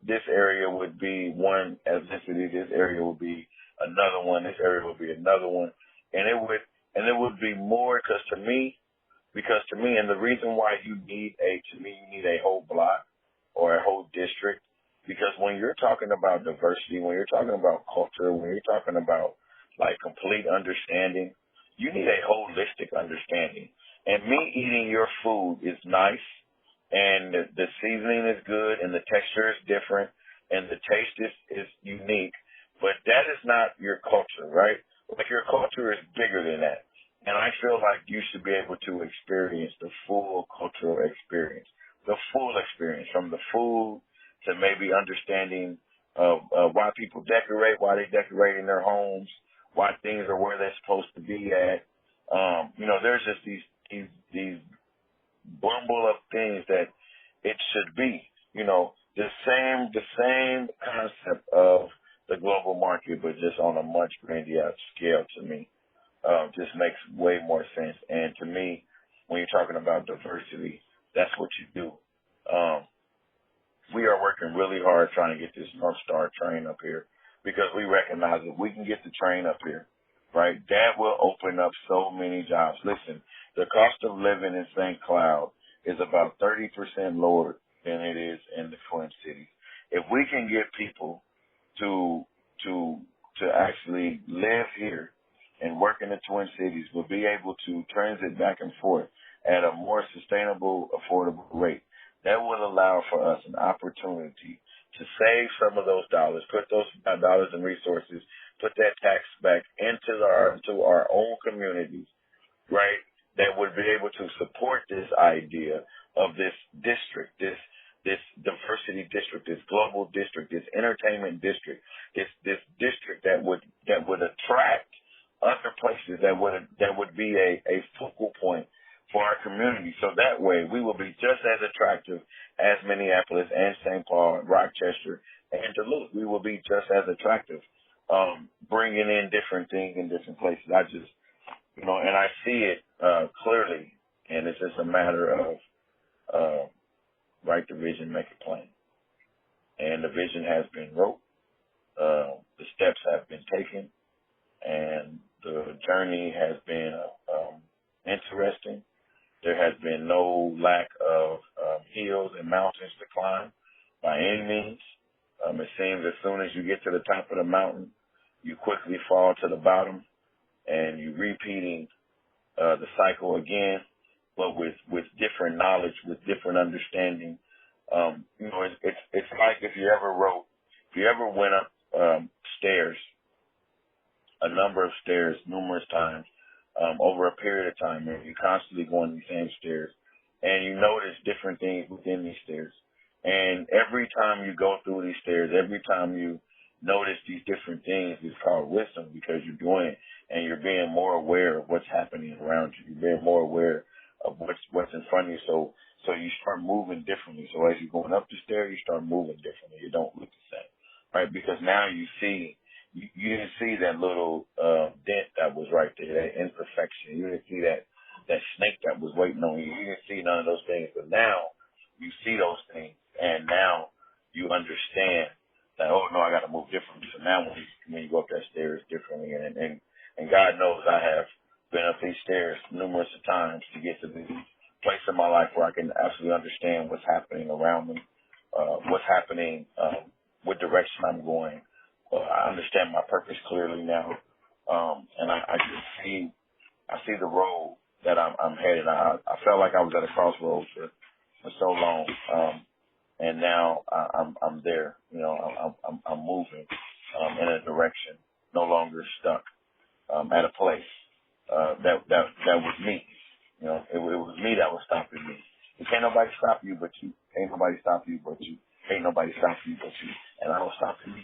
this area would be one ethnicity, this area would be another one, this area would be another one, and it would be more because to me, and the reason why you need a whole block or a whole district. Because when you're talking about diversity, when you're talking about culture, when you're talking about like complete understanding, you need a holistic understanding. And me eating your food is nice, and the seasoning is good, and the texture is different, and the taste is unique, but that is not your culture, right? Like your culture is bigger than that. And I feel like you should be able to experience the full cultural experience, the full experience, from the food to maybe understanding of why people decorate, why they decorate in their homes, why things are where they're supposed to be at. There's just these bumble of things that it should be. The same concept of the global market, but just on a much grandiose scale to me. Just makes way more sense. And to me, when you're talking about diversity, that's what you do. We are working really hard trying to get this North Star train up here, because we recognize if we can get the train up here, right, that will open up so many jobs. Listen, the cost of living in St. Cloud is about 30% lower than it is in the Twin Cities. If we can get people to actually live here and work in the Twin Cities, we'll be able to transit back and forth at a more sustainable, affordable rate. That will allow for us an opportunity to save some of those dollars, put those dollars and resources, put that tax back into our own communities, right, that would be able to support this idea of this district, this diversity district, this global district, this entertainment district, this district that would attract other places, that would be a focal point for our community. So that way we will be just as attractive as Minneapolis and St. Paul and Rochester and Duluth. We will be just as attractive, bringing in different things in different places. I just, and I see it clearly, and it's just a matter of write the vision, make it plain. And the vision has been wrote. The steps have been taken, and the journey has been interesting. There has been no lack of hills and mountains to climb by any means. It seems as soon as you get to the top of the mountain, you quickly fall to the bottom, and you're repeating the cycle again, but with different knowledge, with different understanding. It's like if you ever went up stairs, a number of stairs, numerous times, over a period of time, and you're constantly going these same stairs, and you notice different things within these stairs. And every time you go through these stairs, every time you notice these different things, it's called wisdom, because you're doing it and you're being more aware of what's happening around you. You're being more aware of what's in front of you. So you start moving differently. So as you're going up the stairs, you start moving differently. You don't look the same, right? Because now you see. You didn't see that little dent that was right there, that imperfection. You didn't see that snake that was waiting on you. You didn't see none of those things. But now you see those things, and now you understand that, oh, no, I got to move differently. So now when you go up that stairs differently, and God knows I have been up these stairs numerous times to get to this place in my life where I can absolutely understand what's happening around me, what's happening, what direction I'm going. I understand my purpose clearly now, and I just see the road that I'm headed. I felt like I was at a crossroads for so long, and now I'm there. I'm moving in a direction, no longer stuck at a place that was me. It was me that was stopping me. You can't nobody stop you but you. Ain't nobody stop you but you. Ain't nobody stop you but you. And I was stopping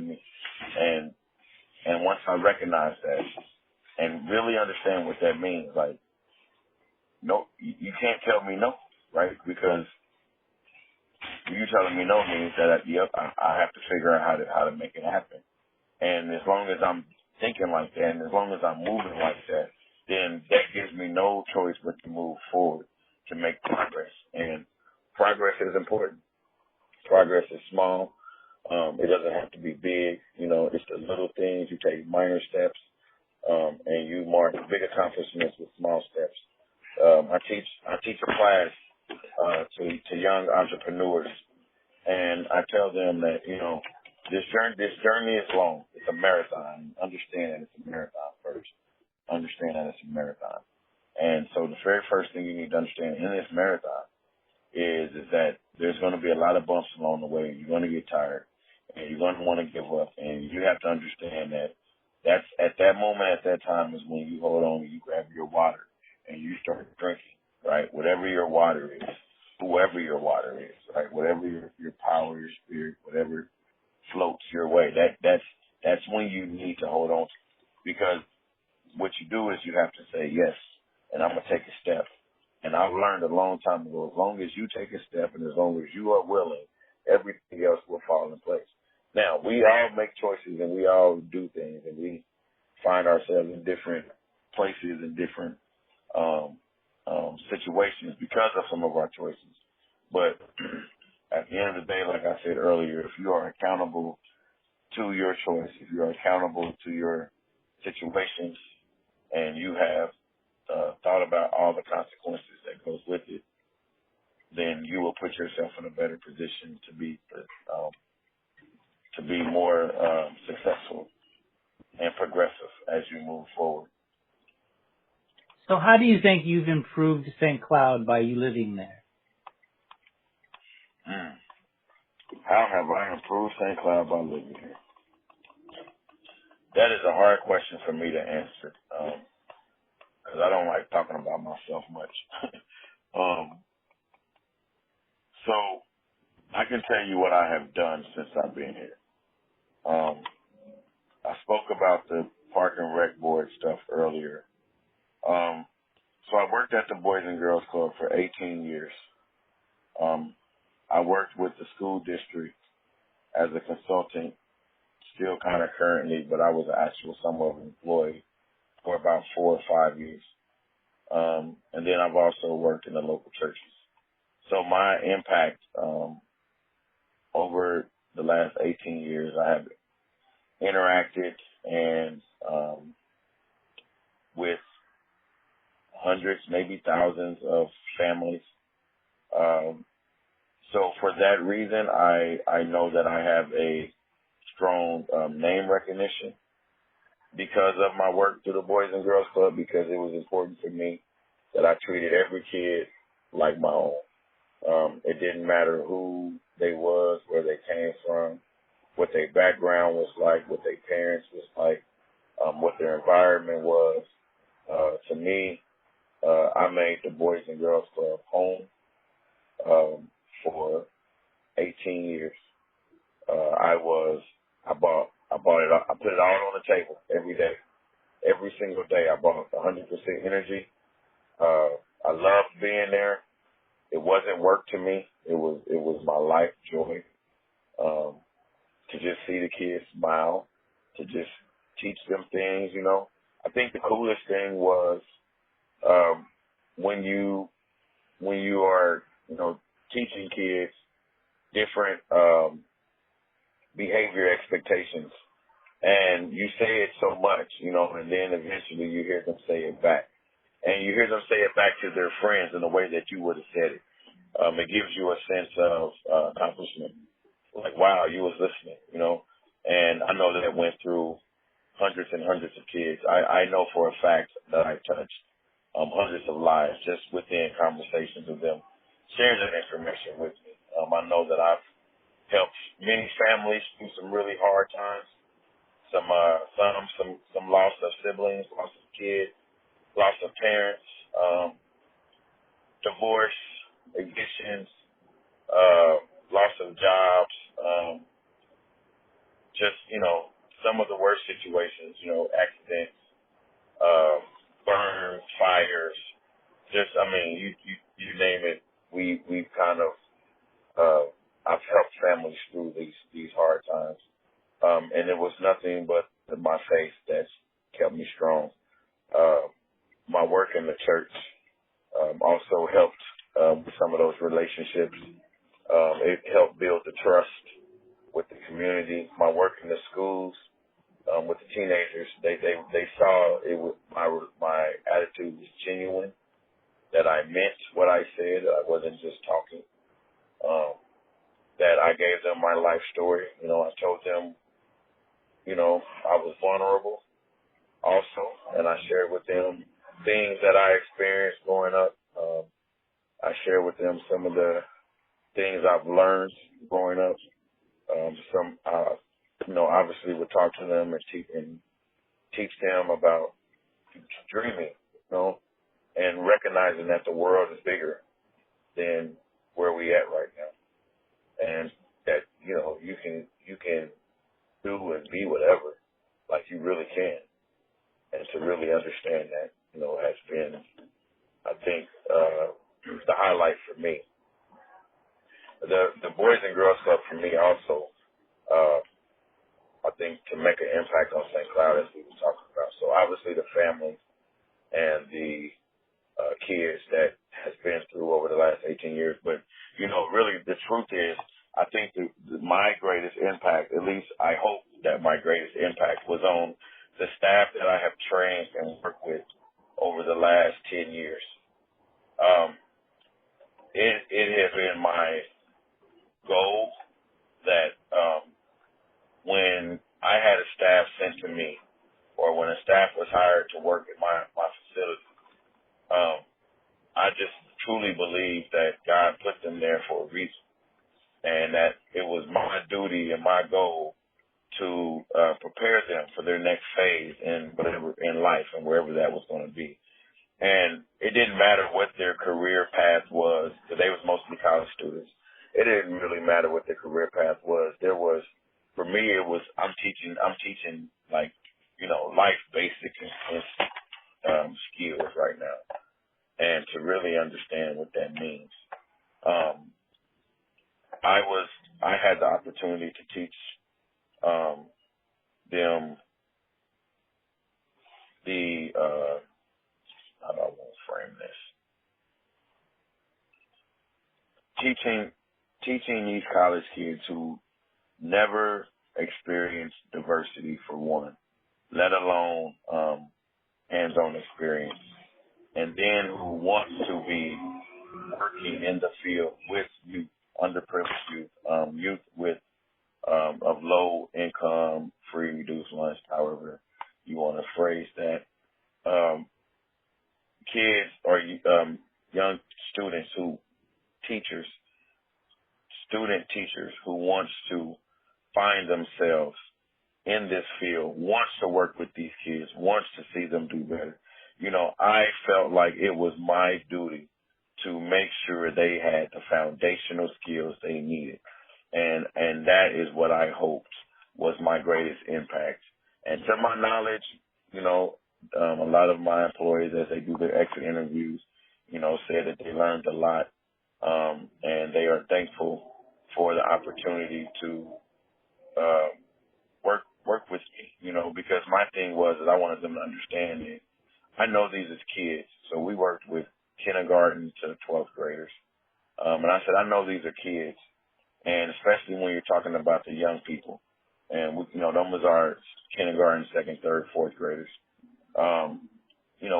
me. And once I recognize that and really understand what that means, like, no, you can't tell me no, right? Because you telling me no means that I have to figure out how to make it happen. And as long as I'm thinking like that, and as long as I'm moving like that, then that gives me no choice but to move forward, to make progress. And progress is important. Progress is small. It doesn't have to be big. It's the little things. You take minor steps, and you mark big accomplishments with small steps. I teach a class to young entrepreneurs, and I tell them that, this journey is long. It's a marathon. Understand that it's a marathon first. Understand that it's a marathon. And so the very first thing you need to understand in this marathon is that there's going to be a lot of bumps along the way. You're going to get tired, and you're going to want to give up. And you have to understand that that's at that moment, at that time is when you hold on and you grab your water and you start drinking, right? Whatever your water is, whoever your water is, right? Whatever your power, your spirit, whatever floats your way, that's when you need to hold on to. Because what you do is you have to say, yes, and I'm going to take a step. And I've learned a long time ago, as long as you take a step and as long as you are willing, everything else will fall in place. Now, we all make choices and we all do things, and we find ourselves in different places and different situations because of some of our choices. But at the end of the day, like I said earlier, if you are accountable to your choice, if you are accountable to your situations, and you have thought about all the consequences that goes with it, then you will put yourself in a better position to be more successful and progressive as you move forward. So how do you think you've improved St. Cloud by you living there? How have I improved St. Cloud by living here? That is a hard question for me to answer, because I don't like talking about myself much. So I can tell you what I have done since I've been here. I spoke about the Park and Rec Board stuff earlier. So I worked at the Boys and Girls Club for 18 years. I worked with the school district as a consultant, still kind of currently, but I was an actual somewhat employee for about 4 or 5 years. And then I've also worked in the local churches. So my impact over the last 18 years, I have interacted and with hundreds, maybe thousands of families. So for that reason, I know that I have a strong name recognition because of my work through the Boys and Girls Club, because it was important for me that I treated every kid like my own. It didn't matter who they was, where they came from, what their background was like, what their parents was like, what their environment was. To me, I made the Boys and Girls Club home for 18 years. I bought it. I put it all on the table every day, every single day. I bought 100% energy. I loved being there. It wasn't work to me. It was my life joy. To just see the kids smile, to just teach them things. I think the coolest thing was when you are teaching kids different behavior expectations, and you say it so much, and then eventually you hear them say it back, and you hear them say it back to their friends in the way that you would have said it. It gives you a sense of accomplishment, like, wow, you was listening, and I know that it went through hundreds and hundreds of kids. I know for a fact that I touched hundreds of lives just within conversations with them, sharing that information with me. I know that I've helped many families through some really hard times, some loss of siblings, loss of kids, loss of parents, divorce, evictions, loss of jobs, just, some of the worst situations, accidents, burns, fires, just, you name it. We've kind of, I've helped families through these hard times. And it was nothing but my faith that's kept me strong. My work in the church also helped with some of those relationships. It helped build the trust with the community. My work in the schools with the teenagers, they saw it was my attitude was genuine, that I meant what I said, that I wasn't just talking. I was vulnerable also, and I shared with them things that I experienced growing up. I shared with them some of the things I've learned growing up. Obviously would talk to them and teach them about dreaming, and recognizing that the world is bigger than where we at right now, and that you can do and be whatever, like you really can, and to really understand that, has been, I think, the highlight for me. The Boys and Girls Club for me also, I think, to make an impact on St. Cloud, as we were talking about. So obviously the family and the kids that has been through over the last 18 years. But, really the truth is, I think my greatest impact, at least I hope that my greatest impact, was on the staff that I have trained and worked with over the last 10 years. It has been my goal that when I had a staff sent to me, or when a staff was hired to work at my facility, I just truly believe that God put them there for a reason, and that it was my duty and my goal to prepare them for their next phase in life and wherever that was going to be. And it didn't matter what their career path was, because they was mostly college students. It didn't really matter what their career path was. For me, it was, I'm teaching like, life basic and skills right now, and to really understand what that means. I had the opportunity to teach them how do I want to frame this? Teaching these college kids who never experienced diversity, for one, let alone hands-on experience, and then who want to be working in the field with youth, underprivileged youth, youth with of low income, free, reduced lunch, however you want to phrase that. Kids or young students student teachers who wants to find themselves in this field, wants to work with these kids, wants to see them do better. I felt like it was my duty to make sure they had the foundational skills they needed. And that is what I hoped was my greatest impact. And to my knowledge, a lot of my employees, as they do their exit interviews, say that they learned a lot, and they are thankful for the opportunity to work with me, because my thing was that I wanted them to understand it. I know these as kids, so we worked with kindergarten to 12th graders, and I said, I know these are kids, and especially when you're talking about the young people, and them was our kindergarten, second, third, fourth graders.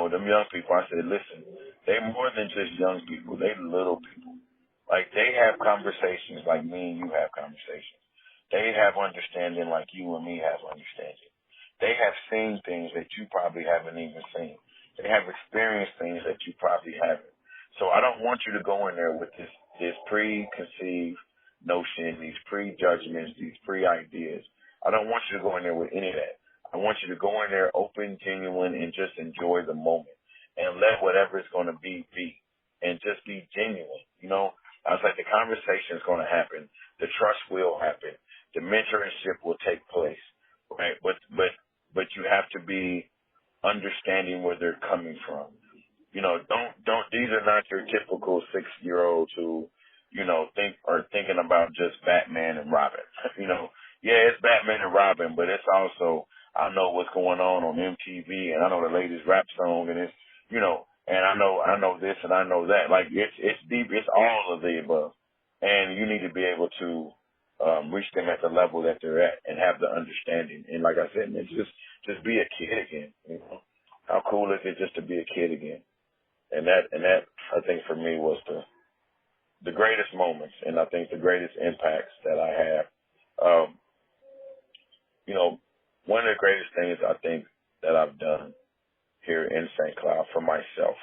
Them young people, I said, listen, they're more than just young people. They little people. Like, they have conversations like me and you have conversations. They have understanding like you and me have understanding. They have seen things that you probably haven't even seen. They have experienced things that you probably haven't. So I don't want you to go in there with this preconceived notion, these prejudgments, these pre-ideas. I don't want you to go in there with any of that. I want you to go in there open, genuine, and just enjoy the moment, and let whatever is going to be, and just be genuine. I was like, the conversation is going to happen. The trust will happen. The mentorship will take place, right? But you have to be understanding where they're coming from. Don't, these are not your typical 6-year-olds who, thinking about just Batman and Robin. Yeah, it's Batman and Robin, but it's also, I know what's going on MTV, and I know the latest rap song, and it's, and I know this and I know that. Like, it's deep, it's all of the above. And you need to be able to reach them at the level that they're at and have the understanding. And like I said, man, just be a kid again. How cool is it just to be a kid again? And that I think for me was the greatest moments, and I think the greatest impacts that I have. one of the greatest things I think that I've done here in St. Cloud for myself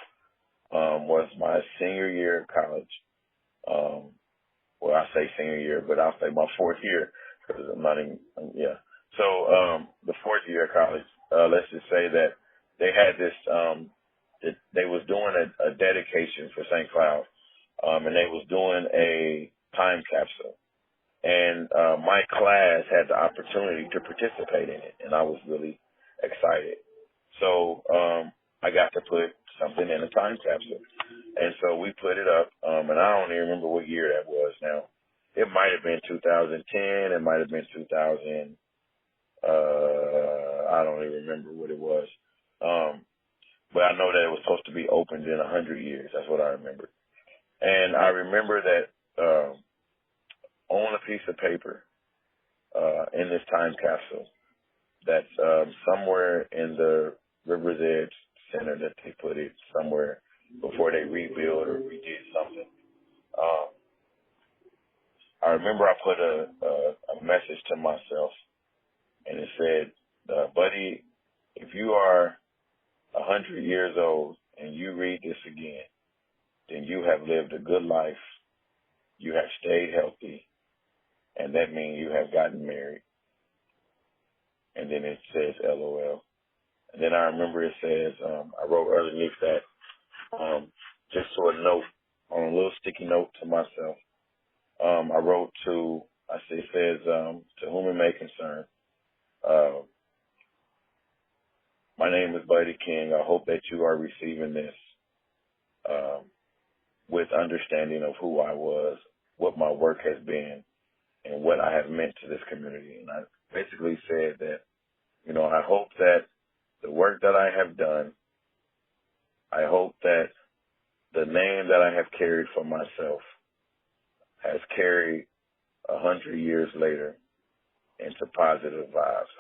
was my senior year of college. Well, I say senior year, but I'll say my fourth year because I'm not even, yeah. So the fourth year of college, let's just say that they had this, they was doing a dedication for St. Cloud, and they was doing a time capsule. And my class had the opportunity to participate in it, and I was really excited. So I got to put something in a time capsule. And so we put it up, and I don't even remember what year that was now. It might have been 2010. It might have been 2000. I don't even remember what it was. But I know that it was supposed to be opened in 100 years. That's what I remember. And I remember that on a piece of paper in this time capsule that's somewhere in the River's Edge Center that they put it somewhere before they rebuilt or redid something. I remember I put a message to myself, and it said, buddy, if you are 100 years old and you read this again, then you have lived a good life, you have stayed healthy, and that means you have gotten married. And then it says LOL. And then I remember it says, I wrote underneath that, just sort of note, on a little sticky note to myself. I wrote it says, to whom it may concern, my name is Buddy King. I hope that you are receiving this with understanding of who I was, what my work has been, and what I have meant to this community. And I basically said that, I hope that the work that I have done, I hope that the name that I have carried for myself has carried 100 years later into positive vibes.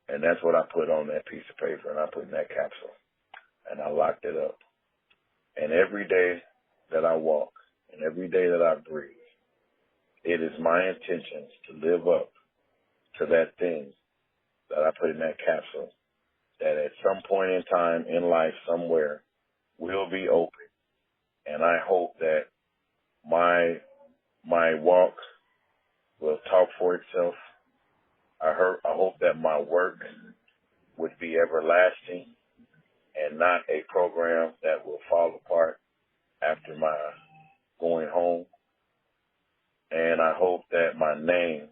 And that's what I put on that piece of paper, and I put in that capsule, and I locked it up. And every day that I walk and every day that I breathe, it is my intention to live up to that thing that I put in that capsule, that at some point in time in life somewhere will be open. And I hope that my walk will talk for itself. I hope that my work would be everlasting and not a program that will fall apart after my going home. And I hope that my name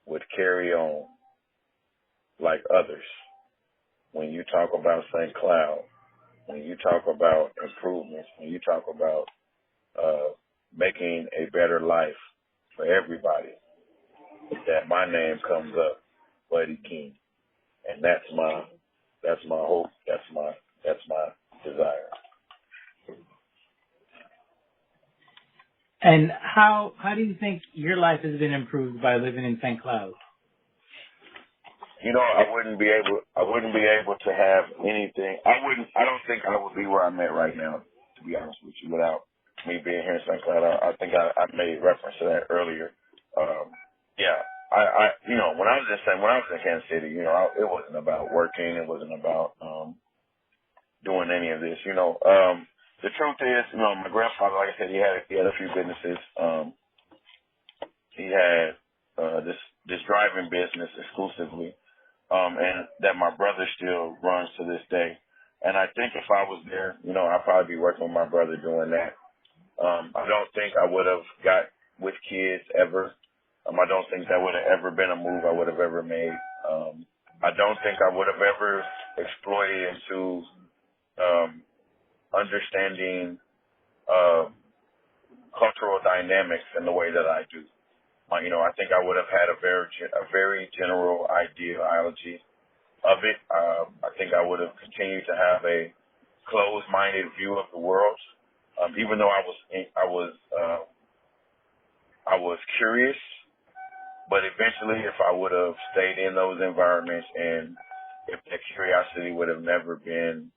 would carry on like others. When you talk about St. Cloud, when you talk about improvements, when you talk about making a better life for everybody, that my name comes up, Buddy King. And that's my hope, that's my desire. And how do you think your life has been improved by living in St. Cloud? I wouldn't be able to have anything. I don't think I would be where I'm at right now, to be honest with you, without me being here in St. Cloud. I think I made reference to that earlier. Yeah. When I was in Kansas City, it wasn't about working. It wasn't about doing any of this. The truth is, my grandfather, like I said, he had a few businesses. He had this driving business exclusively, and that my brother still runs to this day. And I think if I was there, I'd probably be working with my brother doing that. I don't think I would have got with kids ever. I don't think that would have ever been a move I would have ever made. I don't think I would have ever exploited into understanding cultural dynamics in the way that I do. I think I would have had a very general ideology of it. I think I would have continued to have a closed-minded view of the world, even though I was curious. But eventually, if I would have stayed in those environments and if that curiosity would have never been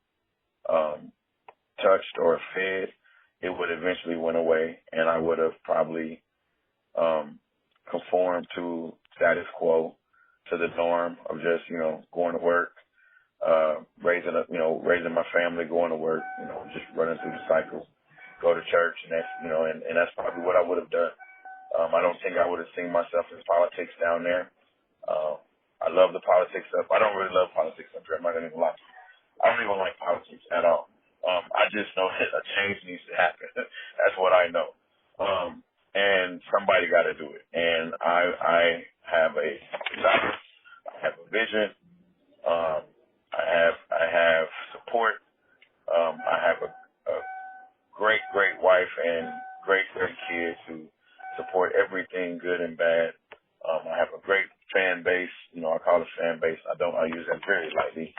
touched or fed, it would eventually went away, and I would have probably conformed to status quo to the norm of just, going to work, raising my family, going to work, just running through the cycle, go to church, and that's, and that's probably what I would have done. I don't think I would have seen myself in politics down there. I love the politics stuff. I don't really love politics up here. I'm not going to even lie. I don't even like politics at all. I just know that a change needs to happen. That's what I know. And somebody got to do it. And I have a desire. I have a vision. I have support. I have a great wife and great kids who support everything good and bad. I have a great fan base. I call it fan base. I use that very lightly.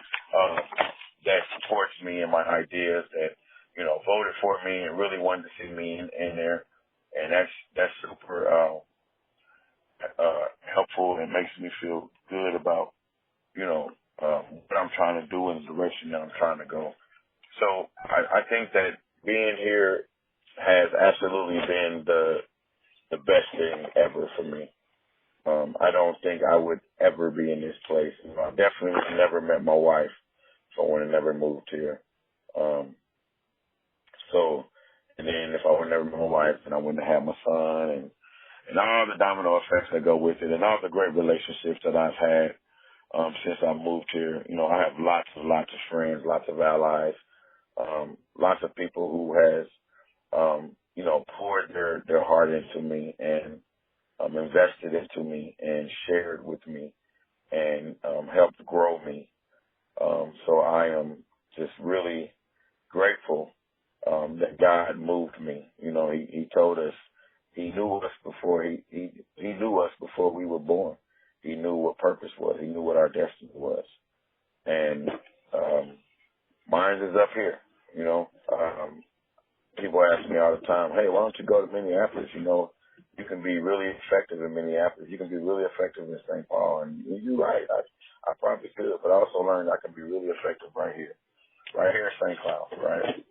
That supports me and my ideas, that, voted for me and really wanted to see me in there. And that's super, helpful and makes me feel good about, what I'm trying to do and the direction that I'm trying to go. So I think that being here has absolutely been the best thing ever for me. I don't think I would ever be in this place. I definitely never met my wife if I would have never moved here. And then if I would have never met my wife, then I wouldn't have had my son and all the domino effects that go with it, and all the great relationships that I've had since I moved here. I have lots of friends, lots of allies, lots of people who has, poured their heart into me and invested into me and shared with me and helped grow me. So I am just really grateful that God moved me. He told us He knew us before he knew us before we were born. He knew what purpose was. He knew what our destiny was. And mine is up here. People ask me all the time, hey, why don't you go to Minneapolis? You can be really effective in Minneapolis. You can be really effective in St. Paul. And you're right. I probably could, but I also learned I can be really effective right here in St. Cloud, right?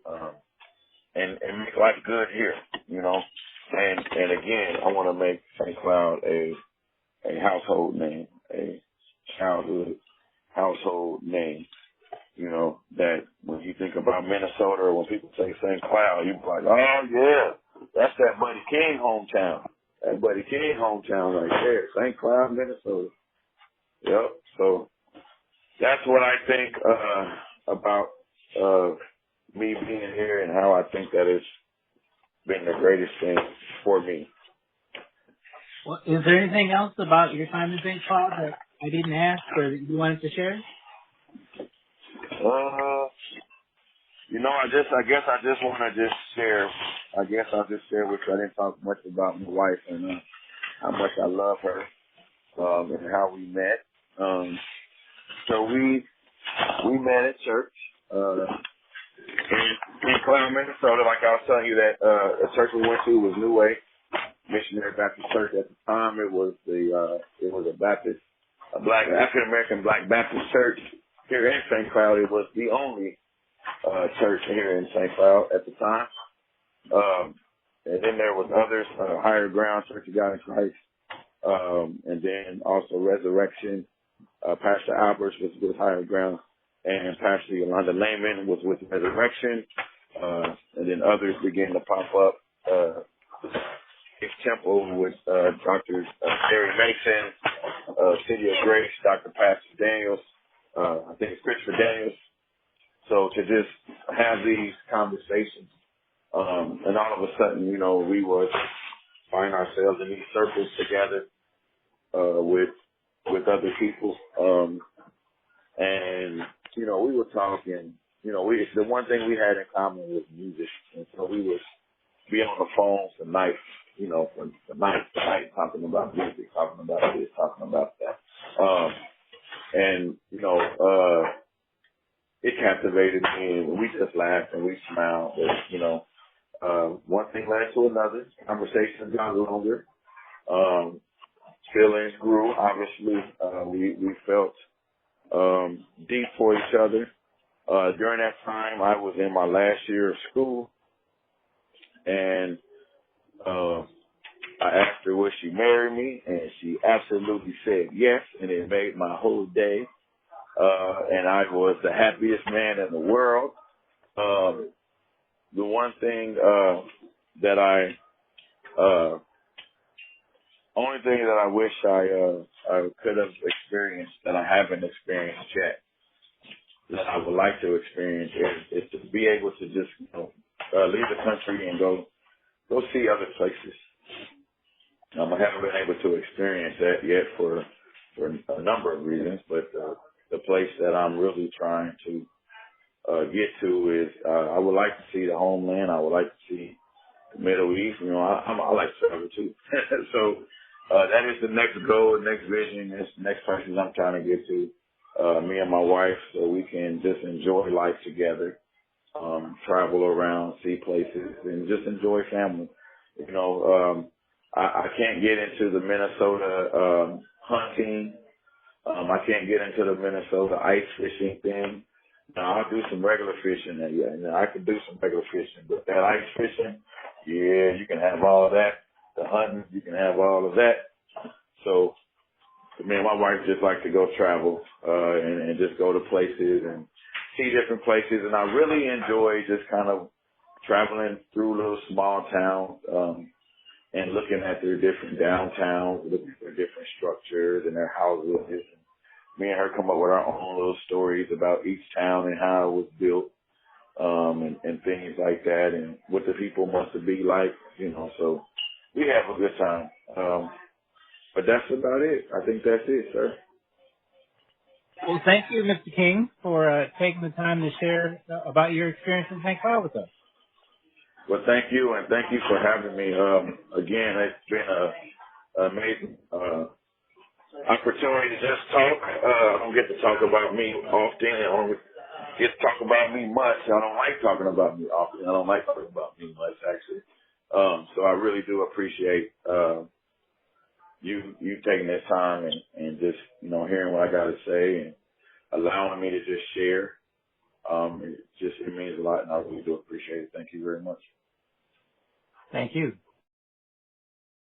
And make life good here, And again, I want to make St. Cloud a household name, a childhood household name. That when you think about Minnesota or when people say St. Cloud, you're like, oh yeah, that's that Buddy King hometown. That Buddy King hometown right there, St. Cloud, Minnesota. Yep. So that's what I think about me being here and how I think that it's been the greatest thing for me. Well, is there anything else about your time in St. Paul that I didn't ask or that you wanted to share? I guess I just want to just share. I guess I'll just share with you. I didn't talk much about my wife and how much I love her and how we met. So we met at church in St. Cloud, Minnesota. Like I was telling you, that the church we went to was New Way Missionary Baptist Church. At the time, it was a Black African American Black Baptist church here in St. Cloud. It was the only church here in St. Cloud at the time. And then there was others, Higher Ground, Church of God in Christ, and then also Resurrection. Pastor Albers was with Higher Ground, and Pastor Yolanda Lehman was with Resurrection. And then others began to pop up. His Temple with Dr. Terry Mason, City of Grace, Dr. Pastor Daniels, I think it's Christopher Daniels. So to just have these conversations, and all of a sudden, we would find ourselves in these circles together with other people, and we were talking. The one thing we had in common was music, and so we would be on the phone for nights, from night to night, talking about music, talking about this, talking about that, and it captivated me, and we just laughed and we smiled. But, one thing led to another. Conversations got longer. Feelings grew. Obviously, we felt deep for each other. During that time, I was in my last year of school, and I asked her would she marry me, and she absolutely said yes, and it made my whole day. And I was the happiest man in the world. The one thing that only thing that I wish I could have experienced that I haven't experienced yet, that I would like to experience, is to be able to just leave the country and go see other places. I haven't been able to experience that yet for a number of reasons, but the place that I'm really trying to get to is I would like to see the homeland. I would like to see the Middle East. I like to travel too. So that is the next goal, the next vision, this next places I'm trying to get to. Me and my wife, so we can just enjoy life together, travel around, see places, and just enjoy family. I can't get into the Minnesota hunting. I can't get into the Minnesota ice fishing thing. Now, I'll do some regular fishing. And I can do some regular fishing. But that ice fishing, yeah, you can have all of that. The hunting, you can have all of that. So, me and my wife just like to go travel and just go to places and see different places. And I really enjoy just kind of traveling through little small towns and looking at their different downtowns, looking at their different structures and their houses. And me and her come up with our own little stories about each town and how it was built, and things like that, and what the people must be like, so we have a good time. But that's about it. I think that's it, sir. Well, thank you, Mr. King, for taking the time to share about your experience in St. Cloud with us. Well, thank you, and thank you for having me. Again, it's been an amazing opportunity to just talk. I don't get to talk about me often. I don't get to talk about me much. I don't like talking about me often. I don't like talking about me much, actually. So I really do appreciate you taking this time and just, hearing what I got to say and allowing me to just share. It means a lot, and I really do appreciate it. Thank you very much. Thank you.